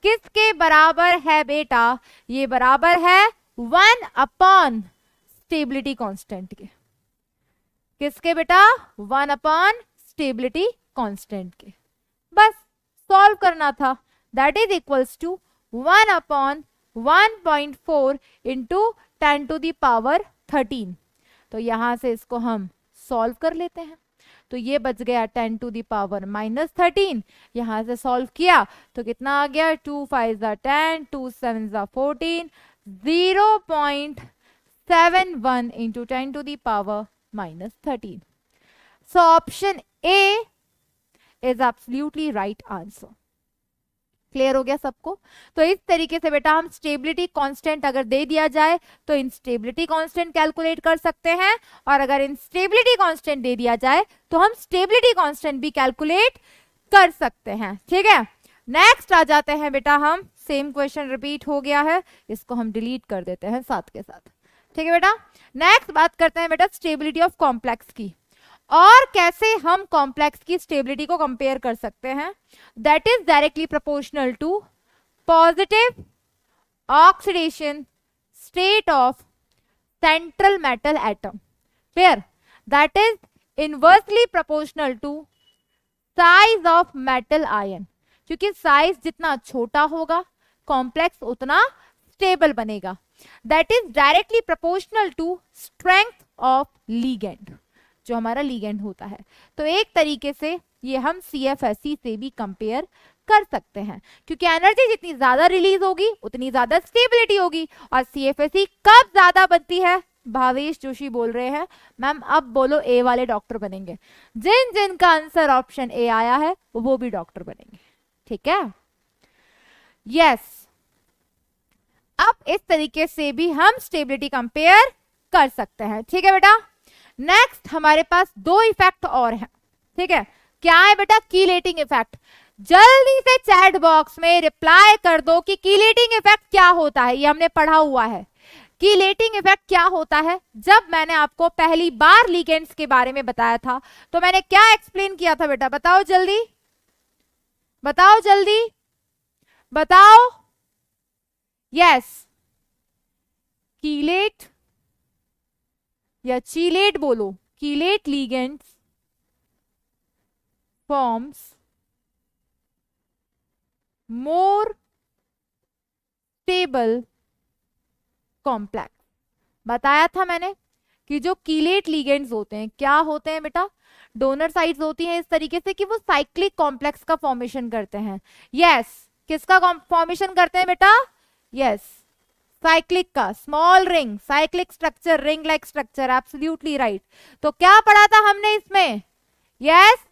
किसके बराबर है बेटा, ये बराबर है 1 अपॉन स्टेबिलिटी कांस्टेंट के। किसके बेटा, 1 अपॉन स्टेबिलिटी कांस्टेंट के। बस सॉल्व करना था, that is equals to 1 upon 1.4 into 10⁻13। तो यहां से इसको हम सॉल्व कर लेते हैं, तो ये बच गया 10⁻−13। यहां से सॉल्व किया तो कितना आ गया, 2 5 10, 2 7 14, 0.71 into 10⁻−13। So option a is absolutely right answer. Clear हो गया सबको। तो इस तरीके से बेटा हम स्टेबिलिटी कांस्टेंट अगर दे दिया जाए तो इंस्टेबिलिटी कांस्टेंट कैलकुलेट कर सकते हैं, और अगर इंस्टेबिलिटी कांस्टेंट दे दिया जाए तो हम स्टेबिलिटी कांस्टेंट भी कैलकुलेट कर सकते हैं। ठीक है, नेक्स्ट आ जाते हैं बेटा हम, सेम क्वेश्चन रिपीट हो गया है, इसको हम डिलीट कर देते हैं साथ के साथ। ठीक है बेटा, नेक्स्ट बात करते हैं बेटा स्टेबिलिटी ऑफ कॉम्प्लेक्स की, और कैसे हम कॉम्प्लेक्स की स्टेबिलिटी को कंपेयर कर सकते हैं। That is directly proportional to positive oxidation state of central metal atom. Clear, that is inversely proportional to size of metal ion, क्योंकि साइज जितना छोटा होगा कॉम्प्लेक्स उतना स्टेबल बनेगा. That is directly proportional to strength of ligand, जो हमारा ligand होता है. तो एक तरीके से ये हम CFSE से भी कंपेयर कर सकते हैं, क्योंकि एनर्जी जितनी ज्यादा रिलीज होगी उतनी ज्यादा स्टेबिलिटी होगी. और CFSE कब ज्यादा बनती है? भावेश जोशी बोल रहे हैं मैम अब बोलो ए वाले डॉक्टर बनेंगे. जिन जिन का आंसर ऑप्शन ए आया है वो भी डॉक्टर बनेंगे. ठीक है, यस. अब इस तरीके से भी हम स्टेबिलिटी कंपेयर कर सकते हैं. ठीक है बेटा, नेक्स्ट हमारे पास दो इफेक्ट और हैं. ठीक है, क्या है बेटा? Chelating effect. जल्दी से चैट बॉक्स में रिप्लाई कर दो कि कीलेटिंग इफेक्ट क्या होता है. ये हमने पढ़ा हुआ है. कीलेटिंग इफेक्ट क्या होता है? जब मैंने आपको पहली बार लिगेंड्स के बारे में बताया था तो मैंने क्या एक्सप्लेन किया था बेटा? बताओ जल्दी, बताओ जल्दी, बताओ. यस, कीलेट या चीलेट बोलो. Chelate ligands forms more stable complex. बताया था मैंने कि जो कीलेट लिगेंड्स होते हैं क्या होते हैं बेटा? डोनर साइड्स होती हैं इस तरीके से कि वो साइक्लिक कॉम्प्लेक्स का फॉर्मेशन करते हैं. यस, किसका फॉर्मेशन करते हैं बेटा? यस, साइक्लिक का. Small ring, cyclic structure, ring like structure. Absolutely right. तो क्या पढ़ा था हमने इसमें? Yes,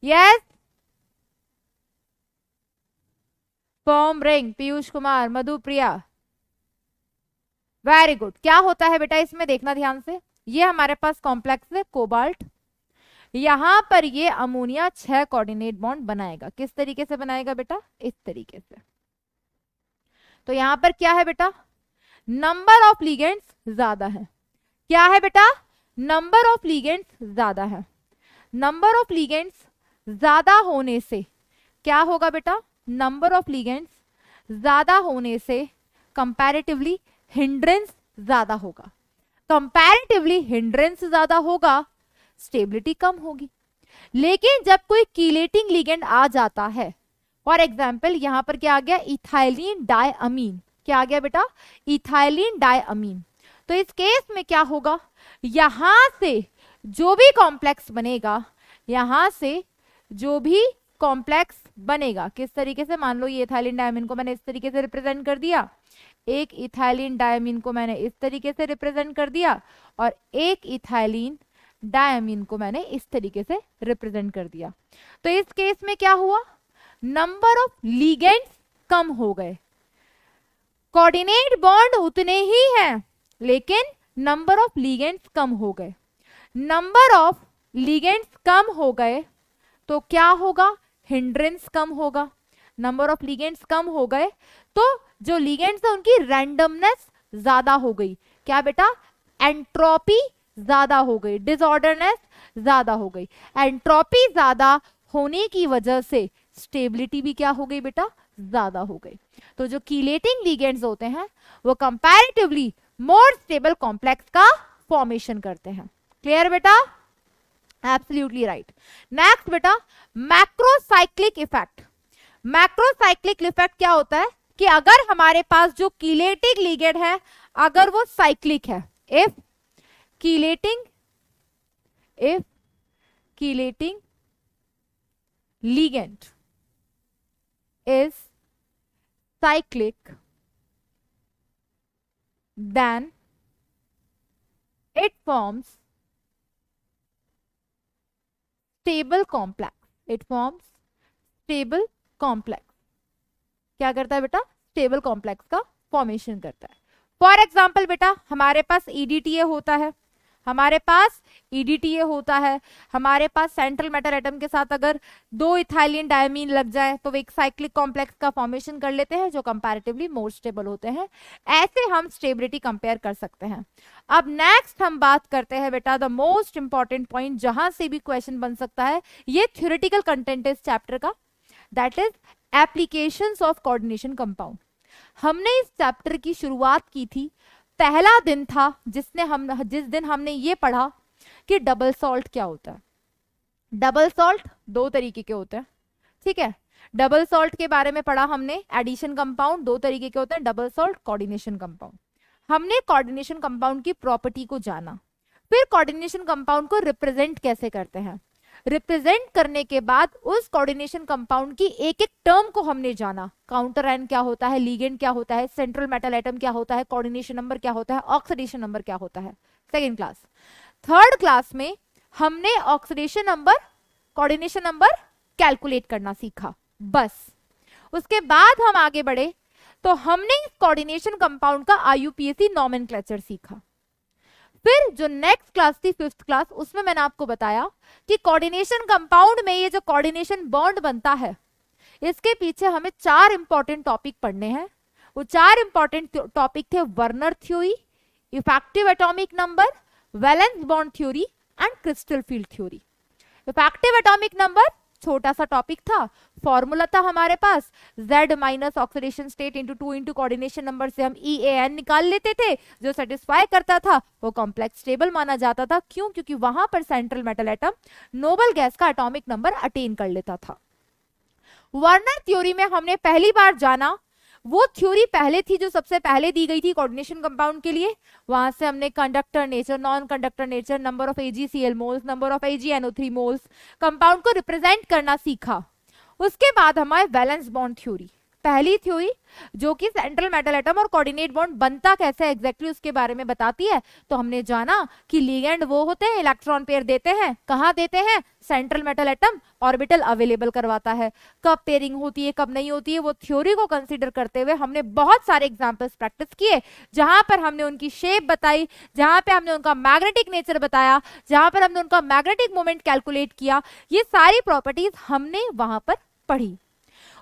yes, form ring. Piyush Kumar, Madhupriya, very good. क्या होता है बेटा इसमें? देखना ध्यान से. ये हमारे पास कॉम्प्लेक्स है कोबाल्ट. यहां पर ये अमोनिया 6 कोऑर्डिनेट बॉन्ड बनाएगा. किस तरीके से बनाएगा बेटा? इस तरीके से. तो यहां पर क्या है बेटा? नंबर ऑफ लिगेंड्स ज्यादा है. क्या है बेटा? नंबर ऑफ लिगेंड्स ज्यादा है. नंबर ऑफ लिगेंड्स ज्यादा होने से क्या होगा बेटा? नंबर ऑफ लिगेंड्स ज्यादा होने से कंपैरेटिवली हिंड्रेंस ज्यादा होगा. कंपैरेटिवली हिंड्रेंस ज्यादा होगा, स्टेबिलिटी कम होगी. लेकिन जब कोई कीलेटिंग लिगेंड आ जाता है, फॉर एग्जाम्पल यहां पर क्या आ गया? इथाइलिन डायअमीन. क्या आ गया बेटा? इथाइलिन डायअमीन. तो इस केस में क्या होगा? यहां से जो भी कॉम्प्लेक्स बनेगा, यहां से जो भी कॉम्प्लेक्स बनेगा, किस तरीके से? मान लो ये इथाइलिन डायमीन को मैंने इस तरीके से रिप्रेजेंट कर दिया, एक इथाइलिन डायमीन को मैंने इस तरीके से रिप्रेजेंट कर दिया, और एक इथाइलिन डायमीन को मैंने इस तरीके से रिप्रेजेंट कर दिया. तो इस केस में क्या हुआ? नंबर ऑफ लिगेंड्स कम हो गए. कोऑर्डिनेट बॉन्ड उतने ही हैं लेकिन नंबर ऑफ लिगेंड्स कम हो गए. नंबर ऑफ लिगेंड्स कम हो गए तो क्या होगा? हिंड्रेंस कम होगा. नंबर ऑफ लिगेंड्स कम हो गए तो जो लिगेंड्स है उनकी रैंडमनेस ज्यादा हो गई. क्या बेटा? एंट्रोपी ज्यादा हो गई, डिसऑर्डरनेस ज्यादा हो गई. एंट्रोपी ज्यादा होने की वजह से स्टेबिलिटी भी क्या हो गई बेटा? ज्यादा हो गई. तो जो कीलेटिंग लिगेंड्स होते हैं वो कंपैरेटिवली मोर स्टेबल कॉम्प्लेक्स का फॉर्मेशन करते हैं. क्लियर बेटा? Absolutely right. नेक्स्ट बेटा, मैक्रोसाइक्लिक इफेक्ट. मैक्रोसाइक्लिक इफेक्ट क्या होता है कि अगर हमारे पास जो कीलेटिंग लिगेंड है अगर वो साइक्लिक है, if chelating ligand is cyclic, then it forms stable complex. It forms stable complex. क्या करता है बेटा? स्टेबल कॉम्प्लेक्स का फॉर्मेशन करता है. फॉर एग्जाम्पल बेटा हमारे पास EDTA होता है, हमारे पास EDTA होता है, हमारे पास सेंट्रल मेटल एटम के साथ अगर 2 इथाइलिन डायमीन लग जाए तो वे एक साइक्लिक कॉम्प्लेक्स का फॉर्मेशन कर लेते हैं जो कंपैरेटिवली मोर स्टेबल होते हैं. ऐसे हम स्टेबिलिटी कंपेयर कर सकते हैं. अब नेक्स्ट हम बात करते हैं बेटा द मोस्ट इंपॉर्टेंट पॉइंट जहां से भी क्वेश्चन बन सकता है. ये थ्योरेटिकल कंटेंट इस चैप्टर का, that is applications of coordination compound. हमने इस चैप्टर की शुरुआत की थी, पहला दिन था जिस दिन हमने ये पढ़ा कि डबल सॉल्ट क्या होता है. डबल सॉल्ट दो तरीके के होते हैं, ठीक है। डबल सॉल्ट के बारे में पढ़ा हमने, एडिशन कंपाउंड दो तरीके के होते हैं, डबल सॉल्ट, कोऑर्डिनेशन कंपाउंड। हमने कोऑर्डिनेशन कंपाउंड की प्रॉपर्टी को जाना, फिर कोऑर्डिनेशन कंपाउंड को रिप्रेजेंट कैसे करते हैं, रिप्रेजेंट करने के बाद उस कोऑर्डिनेशन कंपाउंड की एक एक टर्म को हमने जाना, काउंटर आयन क्या होता है, लिगेंड क्या होता है, सेंट्रल मेटल एटम क्या होता है, कोऑर्डिनेशन नंबर क्या होता है, ऑक्सीडेशन नंबर क्या होता है, सेकेंड क्लास। थर्ड क्लास में हमने oxidation number, coordination number calculate करना सीखा, बस। उसके बाद हम आगे बढ़े तो हमने कोऑर्डिनेशन कंपाउंड का आईयूपीएसी नॉमेनक्लेचर सीखा। फिर जो नेक्स्ट क्लास थी फिफ्थ क्लास, उसमें मैंने आपको बताया कि कोऑर्डिनेशन कंपाउंड में ये जो कोऑर्डिनेशन बॉन्ड बनता है, इसके पीछे हमें चार इंपॉर्टेंट टॉपिक पढ़ने हैं। वो चार इंपॉर्टेंट टॉपिक थे Werner theory, effective atomic number, valence bond theory and crystal field theory. Effective atomic number छोटा सा टॉपिक था, फॉर्मूला था हमारे पास Z minus oxidation state into 2 into coordination number से हम EAN निकाल लेते थे, जो सेटिस्फाई करता था वो कॉम्प्लेक्स स्टेबल माना जाता था। क्यों? क्योंकि वहां पर central metal atom noble gas का एटॉमिक नंबर अटेन कर लेता था। वर्नर थ्योरी में हमने पहली बार जाना, वो थ्योरी पहले थी जो सबसे पहले दी गई थी कोऑर्डिनेशन कंपाउंड के लिए। वहां से हमने conductor nature, non conductor nature, number of AgCl moles, number of AgNO3 moles, compound को रिप्रेजेंट करना सीखा। उसके बाद हमारे वैलेंस बॉन्ड थ्योरी, पहली थ्योरी जो कि सेंट्रल मेटल एटम और कोऑर्डिनेट बॉन्ड बनता कैसे है एग्जैक्टली उसके बारे में बताती है। तो हमने जाना कि लिगेंड वो होते हैं इलेक्ट्रॉन पेयर देते हैं, कहाँ देते हैं, central metal atom orbital available करवाता है। कब पेयरिंग होती है कब नहीं होती है, वो थ्योरी को कंसीडर करते हुए हमने बहुत सारे एग्जांपल्स प्रैक्टिस किए, जहां पर हमने उनकी शेप बताई, जहां पे हमने उनका मैग्नेटिक नेचर बताया, जहां पर हमने उनका मैग्नेटिक मोमेंट कैलकुलेट किया। ये सारी प्रॉपर्टीज हमने वहां पर पढ़ी।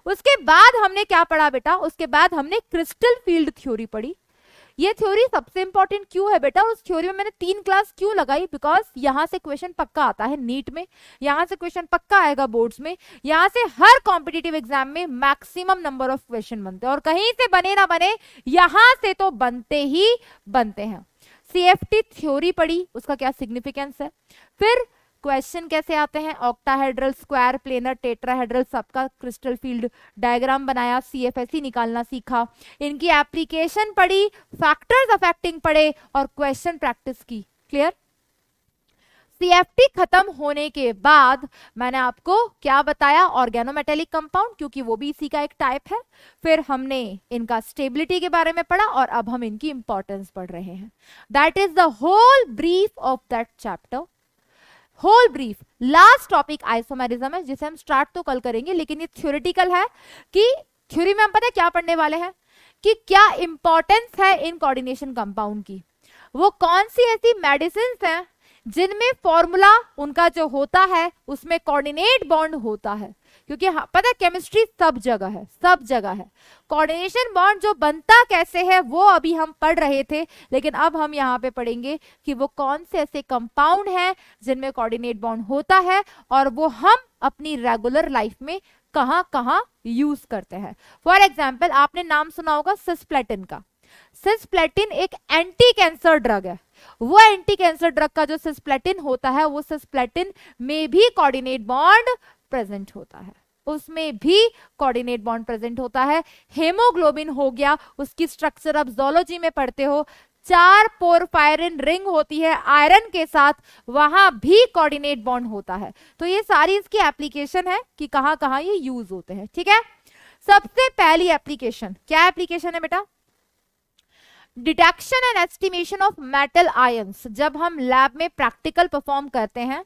उसके बाद हमने क्या पढ़ा बेटा, उसके बाद हमने क्रिस्टल फील्ड थ्योरी पढ़ी। ये थ्योरी सबसे इंपॉर्टेंट क्यों है बेटा, उस थ्योरी में मैंने 3 क्लास क्यों लगाई, बिकॉज यहां से क्वेश्चन पक्का आता है नीट में, यहां से क्वेश्चन पक्का आएगा बोर्ड्स में, यहां से हर कॉम्पिटिटिव एग्जाम में मैक्सिमम नंबर ऑफ क्वेश्चन बनते हैं, और कहीं से बने ना बने यहां से तो बनते ही बनते हैं। CFT थ्योरी पढ़ी, उसका क्या सिग्निफिकेंस है, फिर क्वेश्चन कैसे आते हैं, ऑक्टाहेड्रल, स्क्वायर, प्लेनर, टेट्राहेड्रल, सबका क्रिस्टल फील्ड डायग्राम बनाया, CFSE निकालना सीखा, इनकी एप्लीकेशन पढ़ी, फैक्टर्स अफेक्टिंग पढ़े और क्वेश्चन प्रैक्टिस की। क्लियर? CFT खत्म होने के बाद मैंने आपको क्या बताया, ऑर्गेनोमेटेलिक कंपाउंड, क्योंकि वो भी इसी का एक टाइप है। फिर हमने इनका स्टेबिलिटी के बारे में पढ़ा और अब हम इनकी इंपॉर्टेंस पढ़ रहे हैं। That is the whole brief of that chapter, whole brief. Last topic isomerism है, जिसे हम स्टार्ट तो कल करेंगे, लेकिन ये थ्योरेटिकल है कि थ्योरी में हम पता है क्या पढ़ने वाले हैं, कि क्या इंपॉर्टेंस है इन कोऑर्डिनेशन कंपाउंड की, वो कौन सी ऐसी मेडिसिन हैं जिनमें फॉर्मूला उनका जो होता है उसमें कोऑर्डिनेट बॉन्ड होता है। क्योंकि पता है केमिस्ट्री सब जगह है, सब जगह है। कोऑर्डिनेशन बॉन्ड जो बनता कैसे है वो अभी हम पढ़ रहे थे, लेकिन अब हम यहाँ पे पढ़ेंगे कि वो कौन से ऐसे कंपाउंड हैं जिनमें कोऑर्डिनेट बॉन्ड होता है और वो हम अपनी रेगुलर लाइफ में कहाँ कहाँ यूज करते हैं। फॉर एग्जाम्पल आपने नाम सुना होगा सिस्प्लेटिन का। सिस्प्लेटिन एक एंटी कैंसर ड्रग है। वो एंटी कैंसर ड्रग का जो सिस्प्लेटिन होता है, वो सिस्प्लेटिन में भी कोऑर्डिनेट बॉन्ड प्रेजेंट होता है, उसमें भी कोऑर्डिनेट बॉन्ड प्रेजेंट होता है। हेमोग्लोबिन हो गया, उसकी स्ट्रक्चर आप ज़ूलॉजी में पढ़ते हो, 4 पोरफायरिन रिंग होती है आयरन के साथ, वहां भी कोऑर्डिनेट बॉन्ड होता है। तो ये सारी इसकी एप्लीकेशन है कि कहां कहां ये यूज होते हैं। ठीक है, सबसे पहली एप्लीकेशन क्या एप्लीकेशन है बेटा, detection and estimation of metal ions. जब हम लैब में प्रैक्टिकल परफॉर्म करते हैं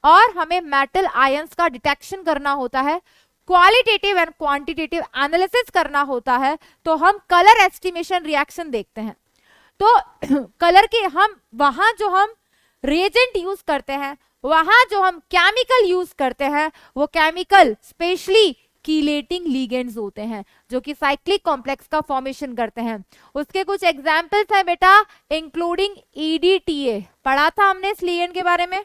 और हमें मेटल आयंस का डिटेक्शन करना होता है, क्वालिटेटिव एंड क्वांटिटेटिव एनालिसिस करना होता है, तो हम कलर एस्टिमेशन रिएक्शन देखते हैं। तो कलर के हम वहां जो हम रिएजेंट यूज करते हैं, वहां जो हम केमिकल यूज करते हैं, वो केमिकल स्पेशली कीलेटिंग लिगेंड्स होते हैं जो कि साइक्लिक कॉम्प्लेक्स का फॉर्मेशन करते हैं। उसके कुछ एग्जाम्पल्स हैं बेटा, इंक्लूडिंग EDTA। पढ़ा था हमने इस लिगेंड के बारे में,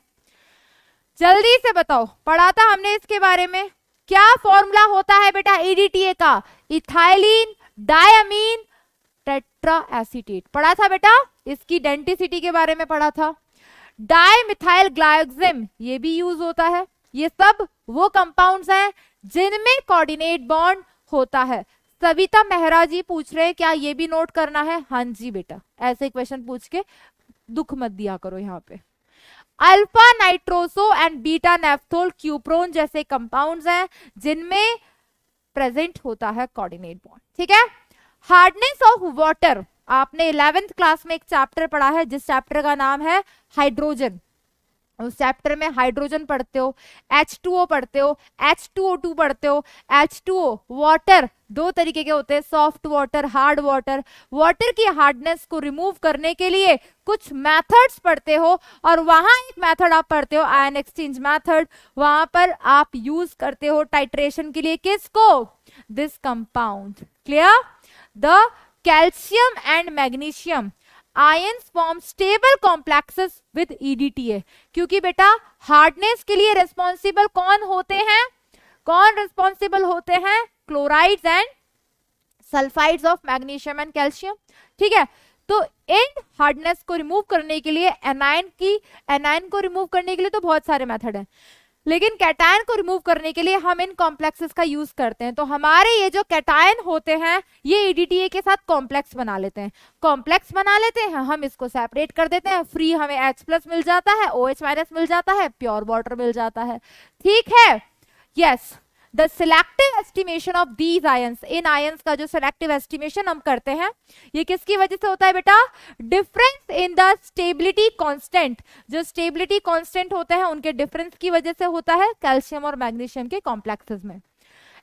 जल्दी से बताओ, पढ़ा था हमने इसके बारे में। क्या फॉर्मूला होता है बेटा EDTA का, इथाइलिन डायमीन टेट्रा एसीटेट। पढ़ा था बेटा, इसकी डेंटिसिटी के बारे में पढ़ा था। डाइमिथाइल ग्लाइकोजेम ये भी यूज होता है। ये सब वो कंपाउंड्स हैं जिनमें कोऑर्डिनेट बॉन्ड होता है। सविता मेहरा जी पूछ रहे हैं क्या ये भी नोट करना है? हाँ जी बेटा, ऐसे क्वेश्चन पूछ के दुख मत दिया करो यहाँ पे। Alpha nitroso and beta naphthol cupron जैसे कंपाउंड्स हैं जिनमें प्रेजेंट होता है कोऑर्डिनेट बॉन्ड। ठीक है। हार्डनेस ऑफ वाटर, आपने 11th क्लास में एक चैप्टर पढ़ा है जिस चैप्टर का नाम है हाइड्रोजन। उस चैप्टर में हाइड्रोजन पढ़ते हो, H2O पढ़ते हो, H2O2 पढ़ते हो। H2O वाटर दो तरीके के होते हैं, soft water, hard water. Water की हार्डनेस को रिमूव करने के लिए कुछ मेथड्स पढ़ते हो और वहां एक मेथड आप पढ़ते हो आयन एक्सचेंज मेथड। वहां पर आप यूज करते हो टाइट्रेशन के लिए किसको? This compound. Clear? The calcium and magnesium ions form stable complexes with EDTA। क्योंकि बेटा हार्डनेस के लिए रिस्पॉन्सिबल कौन होते हैं? कौन रिस्पॉन्सिबल होते हैं? Chlorides and sulphides of magnesium and calcium. ठीक है। तो इन हार्डनेस को रिमूव करने के लिए एनायन को रिमूव करने के लिए तो बहुत सारे मेथड हैं, लेकिन कैटायन को रिमूव करने के लिए हम इन कॉम्प्लेक्सेस का यूज करते हैं। तो हमारे ये जो कैटायन होते हैं ये EDTA के साथ कॉम्प्लेक्स बना लेते हैं। कॉम्प्लेक्स बना लेते हैं, हम इसको सेपरेट कर देते हैं, फ्री हमें H+ मिल जाता है, OH- मिल जाता है, प्योर वाटर मिल जाता है। ठीक है। Yes, the selective estimation of these ions, in ions का जो सिलेक्टिव एस्टिमेशन हम करते हैं ये किसकी वजह से होता है बेटा? Difference in the stability constant, जो स्टेबिलिटी कांस्टेंट होते हैं उनके डिफरेंस की वजह से होता है कैल्शियम और मैग्नीशियम के कॉम्प्लेक्सेस में।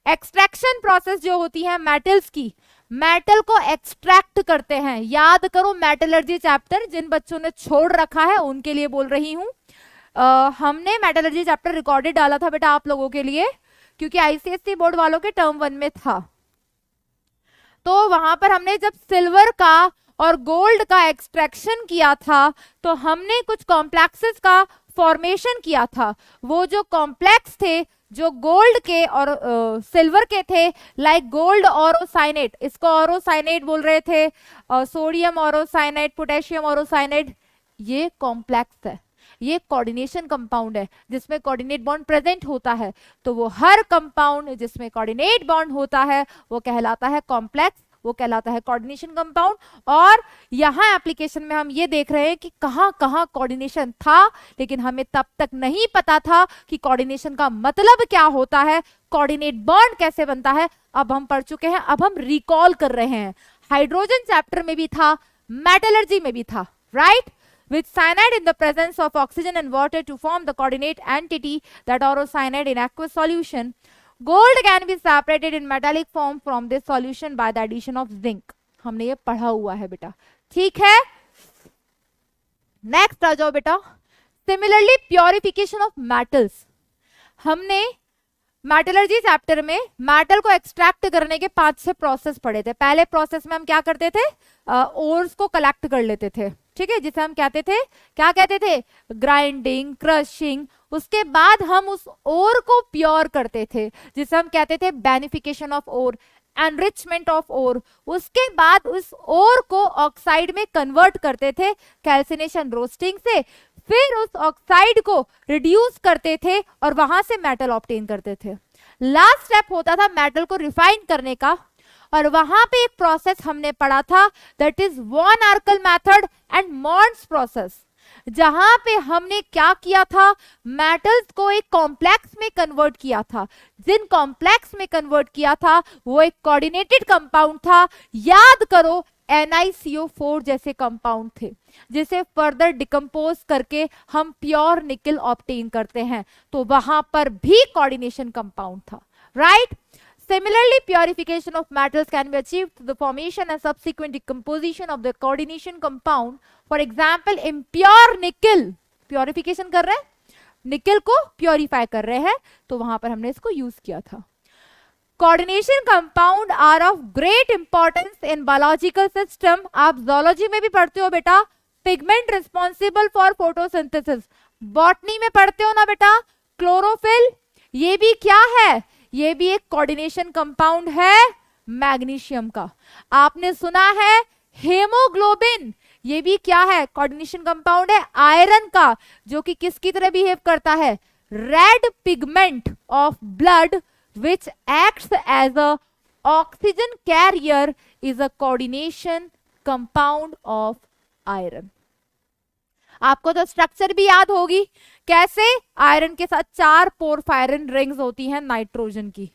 एक्सट्रैक्शन प्रोसेस जो होती है मेटल्स की, मेटल को एक्सट्रैक्ट करते हैं। याद करो मेटलर्जी चैप्टर, जिन बच्चों ने छोड़ रखा है उनके लिए बोल रही हूं। हमने मेटलर्जी चैप्टर रिकॉर्डेड डाला था बेटा आप लोगों के लिए, क्योंकि ICSE बोर्ड वालों के टर्म 1 में था। तो वहां पर हमने जब सिल्वर का और गोल्ड का एक्सट्रैक्शन किया था तो हमने कुछ कॉम्प्लेक्सेस का फॉर्मेशन किया था। वो जो कॉम्प्लेक्स थे जो गोल्ड के और सिल्वर के थे, लाइक गोल्ड ऑरोसाइनेट, इसको ऑरोसाइनेट बोल रहे थे, सोडियम ऑरोसाइनेट, पोटेशियम ऑरोसाइनेट, ये कॉम्प्लेक्स है, ये कोऑर्डिनेशन कंपाउंड है जिसमें कोऑर्डिनेट बॉन्ड प्रेजेंट होता है। तो वो हर कंपाउंड जिसमें कोऑर्डिनेट बॉन्ड होता है वो कहलाता है कॉम्प्लेक्स, वो कहलाता है कोऑर्डिनेशन कंपाउंड। और यहाँ एप्लीकेशन में हम ये देख रहे हैं कि कहां कहां कोऑर्डिनेशन था, लेकिन हमें तब तक नहीं पता था कि कोऑर्डिनेशन का मतलब क्या होता है, कोऑर्डिनेट बॉन्ड कैसे बनता है। अब हम पढ़ चुके हैं, अब हम रिकॉल कर रहे हैं। हाइड्रोजन चैप्टर में भी था, मेटलर्जी में भी था, right? With cyanide in the presence of oxygen and water to form the coordinate entity that orocyanide in aqueous solution. Gold can be separated in metallic form from this solution by the addition of zinc. हमने ये पढ़ा हुआ है बेटा, ठीक है। Next आ जाओ बेटा, सिमिलरली प्योरिफिकेशन ऑफ मेटल्स। हमने मेटलर्जी चैप्टर में मेटल को एक्सट्रैक्ट करने के 5-6 प्रोसेस पढ़े थे। पहले प्रोसेस में हम क्या करते थे? ओर्स को कलेक्ट कर लेते थे, ठीक है, जिसे हम कहते थे, क्या कहते थे? Grinding, crushing. उसके बाद हम उस ओर को प्योर करते थे जिसे हम कहते थे beneficiation of ore, enrichment of ore. उसके बाद उस ओर को ऑक्साइड में कन्वर्ट करते थे कैल्सिनेशन रोस्टिंग से, फिर उस ऑक्साइड को रिड्यूस करते थे और वहां से मेटल ऑब्टेन करते थे। लास्ट स्टेप होता था मेटल को रिफाइन करने का, और वहां पे एक प्रोसेस हमने पढ़ा था that is van Arkel method and Mond's process, जहां पे हमने क्या किया था? मेटल्स को एक कॉम्प्लेक्स में कन्वर्ट किया था। जिन कॉम्प्लेक्स में कन्वर्ट किया था वो एक कोऑर्डिनेटेड कंपाउंड था। याद करो NiCO4 जैसे कंपाउंड थे जिसे फर्दर डिकम्पोज करके हम प्योर निकल ऑब्टेन करते हैं, तो वहां पर भी कोऑर्डिनेशन कंपाउंड था, right? Similarly, purification of metals can be achieved through the formation and subsequent decomposition of the coordination compound. For example, impure nickel, purification कर रहे हैं, निकल को प्योरीफाई कर रहे हैं, तो वहां पर हमने इसको यूज किया था। Coordination compound are of great importance in biological system. आप zoology में भी पढ़ते हो बेटा, pigment responsible for photosynthesis. Botany में पढ़ते हो ना बेटा, क्लोरोफिल, ये भी क्या है? ये भी एक कोऑर्डिनेशन कंपाउंड है मैग्नीशियम का। आपने सुना है हेमोग्लोबिन, ये भी क्या है? कोऑर्डिनेशन कंपाउंड है आयरन का, जो कि किसकी तरह बिहेव करता है? red pigment of blood which acts as a oxygen carrier is a coordination compound of iron. आपको तो स्ट्रक्चर भी याद होगी, कैसे आयरन के साथ 4 पोरफायरिन रिंग्स होती हैं नाइट्रोजन की.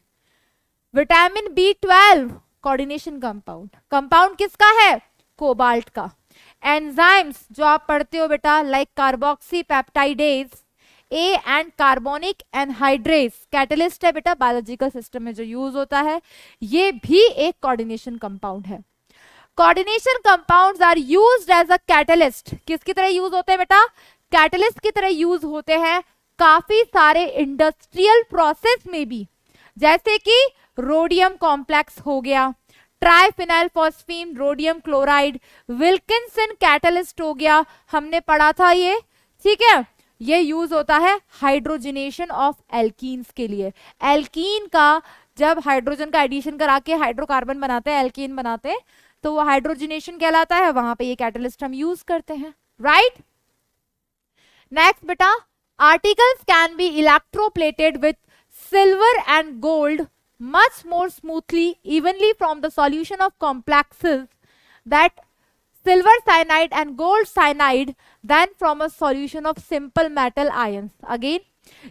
Vitamin B12 coordination compound. Compound किसका है? कोबाल्ट का. एंजाइम्स जो आप पढ़ते हो बेटा, like carboxy peptidase A and carbonic anhydrase, catalyst है बेटा बायोलॉजिकल सिस्टम में जो यूज होता है, ये भी एक कोऑर्डिनेशन कंपाउंड है. Coordination compounds are used as a catalyst. किसकी तरह यूज होते हैं बेटा? कैटलिस्ट की तरह यूज होते हैं काफी सारे इंडस्ट्रियल प्रोसेस में भी, जैसे कि रोडियम कॉम्प्लेक्स हो गया, triphenyl phosphine rhodium chloride, Wilkinson catalyst हो गया, हमने पढ़ा था ये, ठीक है. ये यूज होता है हाइड्रोजनेशन ऑफ एल्कीन्स के लिए. एल्कीन का जब हाइड्रोजन का एडिशन करा के हाइड्रोकार्बन बनाते हैं, एल्कीन बनाते हैं, तो वो हाइड्रोजनेशन कहलाता है. वहां पे ये कैटलिस्ट हम यूज करते हैं, राइट. नेक्स्ट बेटा, articles can be electroplated with silver and gold much more smoothly evenly from the solution of complexes that silver cyanide and gold cyanide than from a solution of simple metal ions. Again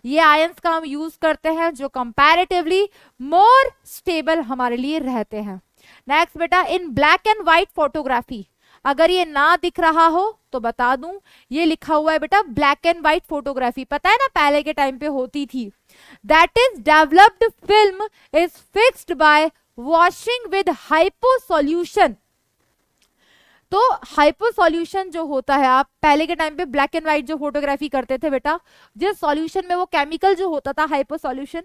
ये ions का हम use करते हैं जो comparatively more stable हमारे लिए रहते हैं. नेक्स्ट बेटा, इन ब्लैक एंड व्हाइट फोटोग्राफी, अगर ये ना दिख रहा हो तो बता दूं, ये लिखा हुआ है बेटा ब्लैक एंड व्हाइट फोटोग्राफी. पता है ना पहले के टाइम पे होती थी. That is developed film is fixed by washing with hypo solution. तो हाइपो सॉल्यूशन जो होता है, आप पहले के टाइम पे ब्लैक एंड व्हाइट जो फोटोग्राफी करते थे बेटा, जिस सॉल्यूशन में वो केमिकल जो होता था हाइपो सॉल्यूशन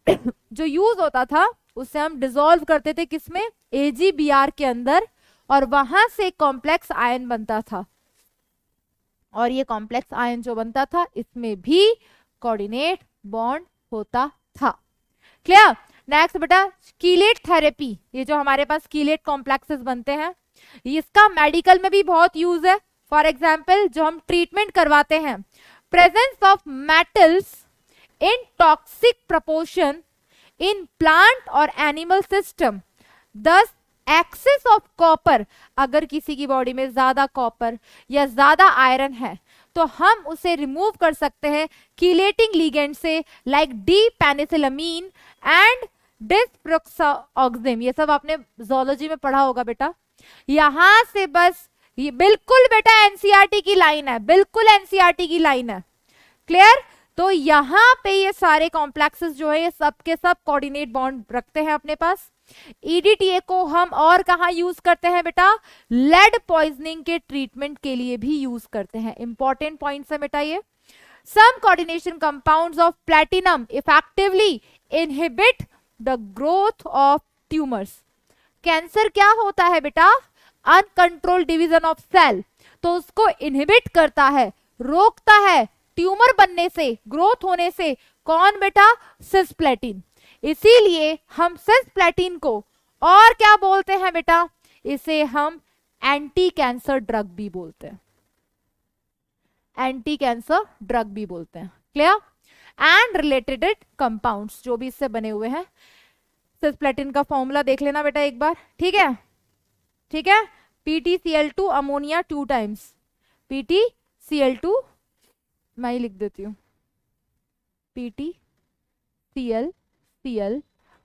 जो यूज होता था, उसे हम डिसॉल्व करते थे किसमें? AgBr के अंदर, और वहां से कॉम्प्लेक्स आयन बनता था. और ये कॉम्प्लेक्स आयन जो बनता था, इसमें भी कोऑर्डिनेट बॉन्ड होता था. क्लियर. नेक्स्ट बेटा, कीलेट थेरेपी, ये जो हमारे पास कीलेट कॉम्प्लेक्सेस बनते हैं, इसका मेडिकल में भी बहुत यूज है. फॉर एग्जाम्पल, जो हम ट्रीटमेंट करवाते हैं, presence of metals in toxic proportion in plant और एनिमल सिस्टम, दस एक्सेस ऑफ कॉपर, अगर किसी की बॉडी में ज्यादा कॉपर या ज्यादा आयरन है तो हम उसे रिमूव कर सकते हैं कीलेटिंग लिगेंड से, लाइक डी पेनिसिलमीन एंड डिस्प्रोक्साऑक्सिम. ये सब आपने जोलॉजी में पढ़ा होगा बेटा. यहां से बस ये बिल्कुल बेटा एनसीईआरटी की लाइन है, बिल्कुल एनसीईआरटी की लाइन है. क्लियर. तो यहां पे ये सारे कॉम्प्लेक्सेस जो है, ये सब के सब कोऑर्डिनेट बॉन्ड रखते हैं अपने पास. EDTA को हम और कहा यूज करते हैं बेटा? लेड पॉइजनिंग के ट्रीटमेंट के लिए भी यूज करते हैं. इंपॉर्टेंट पॉइंट्स है बेटा ये. Some coordination compounds of platinum effectively inhibit the growth of tumours. Cancer क्या होता है बेटा? Uncontrolled division of cell. तो उसको इनहिबिट करता है, रोकता है ट्यूमर बनने से, ग्रोथ होने से. कौन बेटा? सिस्प्लेटिन. इसीलिए हम सिस्प्लेटिन को और क्या बोलते हैं बेटा? इसे हम एंटी कैंसर ड्रग भी बोलते हैं, एंटी कैंसर ड्रग भी बोलते हैं. क्लियर. एंड रिलेटेड कंपाउंड्स जो भी इससे बने हुए हैं. सिस्प्लेटिन का फॉर्मूला देख लेना बेटा एक बार, ठीक है, ठीक है. PtCl2 अमोनिया 2 टाइम्स, PtCl2 मैं ही लिख देती हूँ, PtCl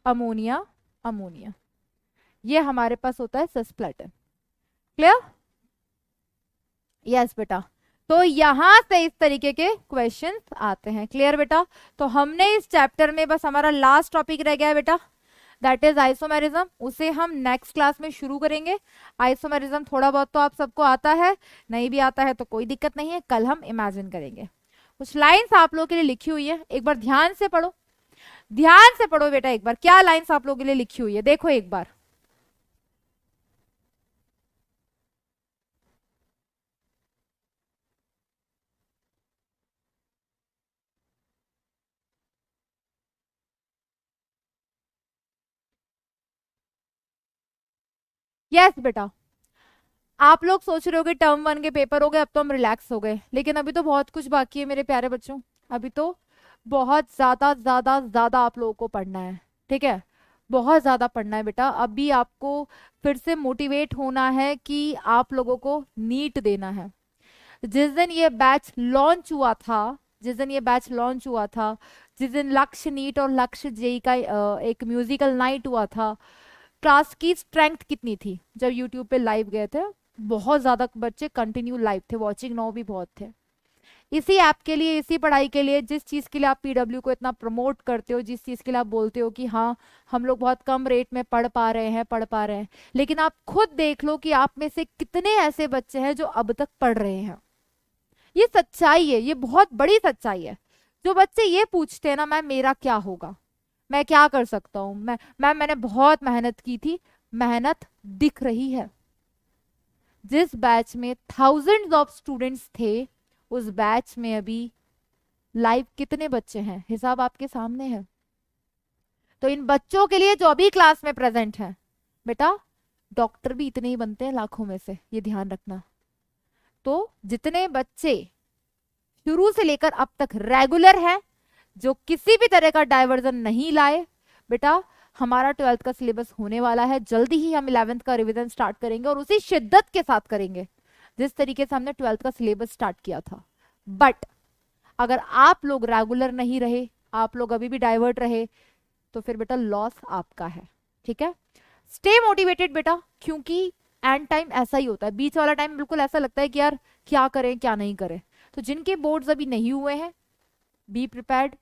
अमोनिया अमोनिया, ये हमारे पास होता है सिस्प्लेटिन. क्लियर. यस बेटा. तो यहां से इस तरीके के क्वेश्चंस आते हैं. क्लियर बेटा. तो हमने इस चैप्टर में बस हमारा लास्ट टॉपिक रह गया है बेटा, दैट इज आइसोमेरिज्म. उसे हम नेक्स्ट क्लास में शुरू करेंगे. आइसोमेरिज्म थोड़ा बहुत तो आप सबको आता है, नहीं भी आता है तो कोई दिक्कत नहीं है, कल हम इमेजिन करेंगे. कुछ लाइंस आप लोगों के लिए लिखी हुई है, एक बार ध्यान से पढ़ो, ध्यान से पढ़ो बेटा. एक बार क्या लाइंस आप लोगों के लिए लिखी हुई है देखो एक बार. यस बेटा. आप लोग सोच रहे हो कि टर्म 1 के पेपर हो गए, अब तो हम रिलैक्स हो गए, लेकिन अभी तो बहुत कुछ बाकी है मेरे प्यारे बच्चों. अभी तो बहुत ज्यादा ज्यादा ज्यादा आप लोगों को पढ़ना है, ठीक है, बहुत ज्यादा पढ़ना है बेटा। अभी आपको फिर से मोटिवेट होना है कि आप लोगों को नीट देना है। जिस दिन ये बैच लॉन्च हुआ था, जिस दिन ये बैच लॉन्च हुआ था, जिस दिन लक्ष्य नीट और लक्ष्य जेई का एक म्यूजिकल नाइट हुआ था, क्लास की स्ट्रेंथ कितनी थी? जब यूट्यूब पे लाइव गए थे, बहुत ज्यादा बच्चे कंटिन्यू लाइव थे, वॉचिंग नाउ भी बहुत थे। इसी ऐप के लिए, इसी पढ़ाई के लिए, जिस चीज के लिए आप पीडब्ल्यू को इतना प्रमोट करते हो, जिस चीज के लिए आप बोलते हो कि हाँ हम लोग बहुत कम रेट में पढ़ पा रहे हैं, पढ़ पा रहे हैं, लेकिन आप खुद देख लो कि आप में से कितने ऐसे बच्चे हैं जो अब तक पढ़ रहे हैं। ये सच्चाई है, ये बहुत बड़ी सच्चाई है। जो बच्चे ये पूछते हैं ना, मैम मेरा क्या होगा, मैं क्या कर सकता हूँ, मैंने बहुत मेहनत की थी, मेहनत दिख रही है। जिस बैच में थाउजेंड्स ऑफ स्टूडेंट्स थे, उस बैच में अभी लाइव कितने बच्चे हैं, हिसाब आपके सामने है। तो इन बच्चों के लिए जो अभी क्लास में प्रेजेंट है बेटा, डॉक्टर भी इतने ही बनते हैं लाखों में से, ये ध्यान रखना। तो जितने बच्चे शुरू से लेकर अब तक रेगुलर है, जो किसी भी तरह का डायवर्जन नहीं लाए, बेटा हमारा 12th का सिलेबस होने वाला है जल्दी ही। हम 11th का रिवीजन स्टार्ट करेंगे और उसी शिद्दत के साथ करेंगे जिस तरीके से हमने 12th का सिलेबस स्टार्ट किया था। बट अगर आप लोग रेगुलर नहीं रहे, आप लोग अभी भी डाइवर्ट रहे, तो फिर बेटा लॉस आपका है, ठीक है। स्टे मोटिवेटेड बेटा, क्योंकि एंड टाइम ऐसा ही होता है, बीच वाला टाइम बिल्कुल ऐसा लगता है कि यार क्या करें क्या नहीं करें। तो जिनके बोर्ड्स अभी नहीं हुए हैं, बी प्रिपेयर्ड,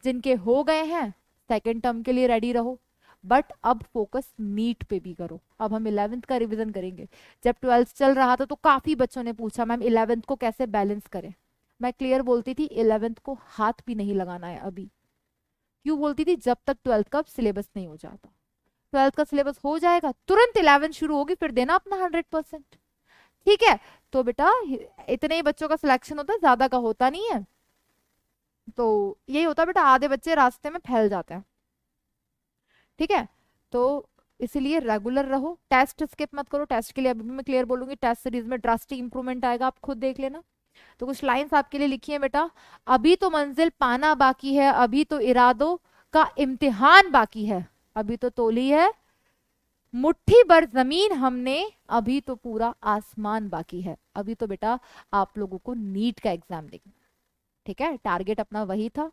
जिनके हो गए हैं सेकेंड टर्म के लिए रेडी रहो। बट अब फोकस नीट पे भी करो। अब हम 11th का रिवीजन करेंगे। जब 12th चल रहा था तो काफी बच्चों ने पूछा मैम 11th को कैसे बैलेंस करें। मैं क्लियर बोलती थी 11th को हाथ भी नहीं लगाना है अभी। क्यों बोलती थी? जब तक 12th का सिलेबस नहीं हो जाता। 12th का सिलेबस हो जाएगा तुरंत 11th शुरू होगी, फिर देना अपना 100%, ठीक है। तो बेटा इतने ही बच्चों का सिलेक्शन होता है, ज्यादा का होता नहीं है। तो यही होता है बेटा, आधे बच्चे रास्ते में फैल जाते हैं, ठीक है। तो इसीलिए रेगुलर रहो, टेस्ट स्किप मत करो। टेस्ट के लिए अभी भी मैं क्लियर बोलूंगी, टेस्ट सीरीज में ड्रास्टिक इंप्रूवमेंट आएगा, आप खुद देख लेना। तो कुछ लाइंस आपके लिए लिखी है बेटा, अभी तो मंजिल पाना बाकी है, अभी तो इरादों का इम्तिहान बाकी है, अभी तो तोली है मुट्ठी भर जमीन हमने, अभी तो पूरा आसमान बाकी है। अभी तो बेटा आप लोगों को नीट का एग्जाम देना, ठीक है, टारगेट अपना वही था।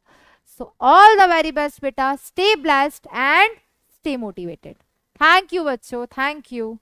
So all the very best बेटा, stay blessed and stay motivated. Thank you बच्चों, थैंक यू।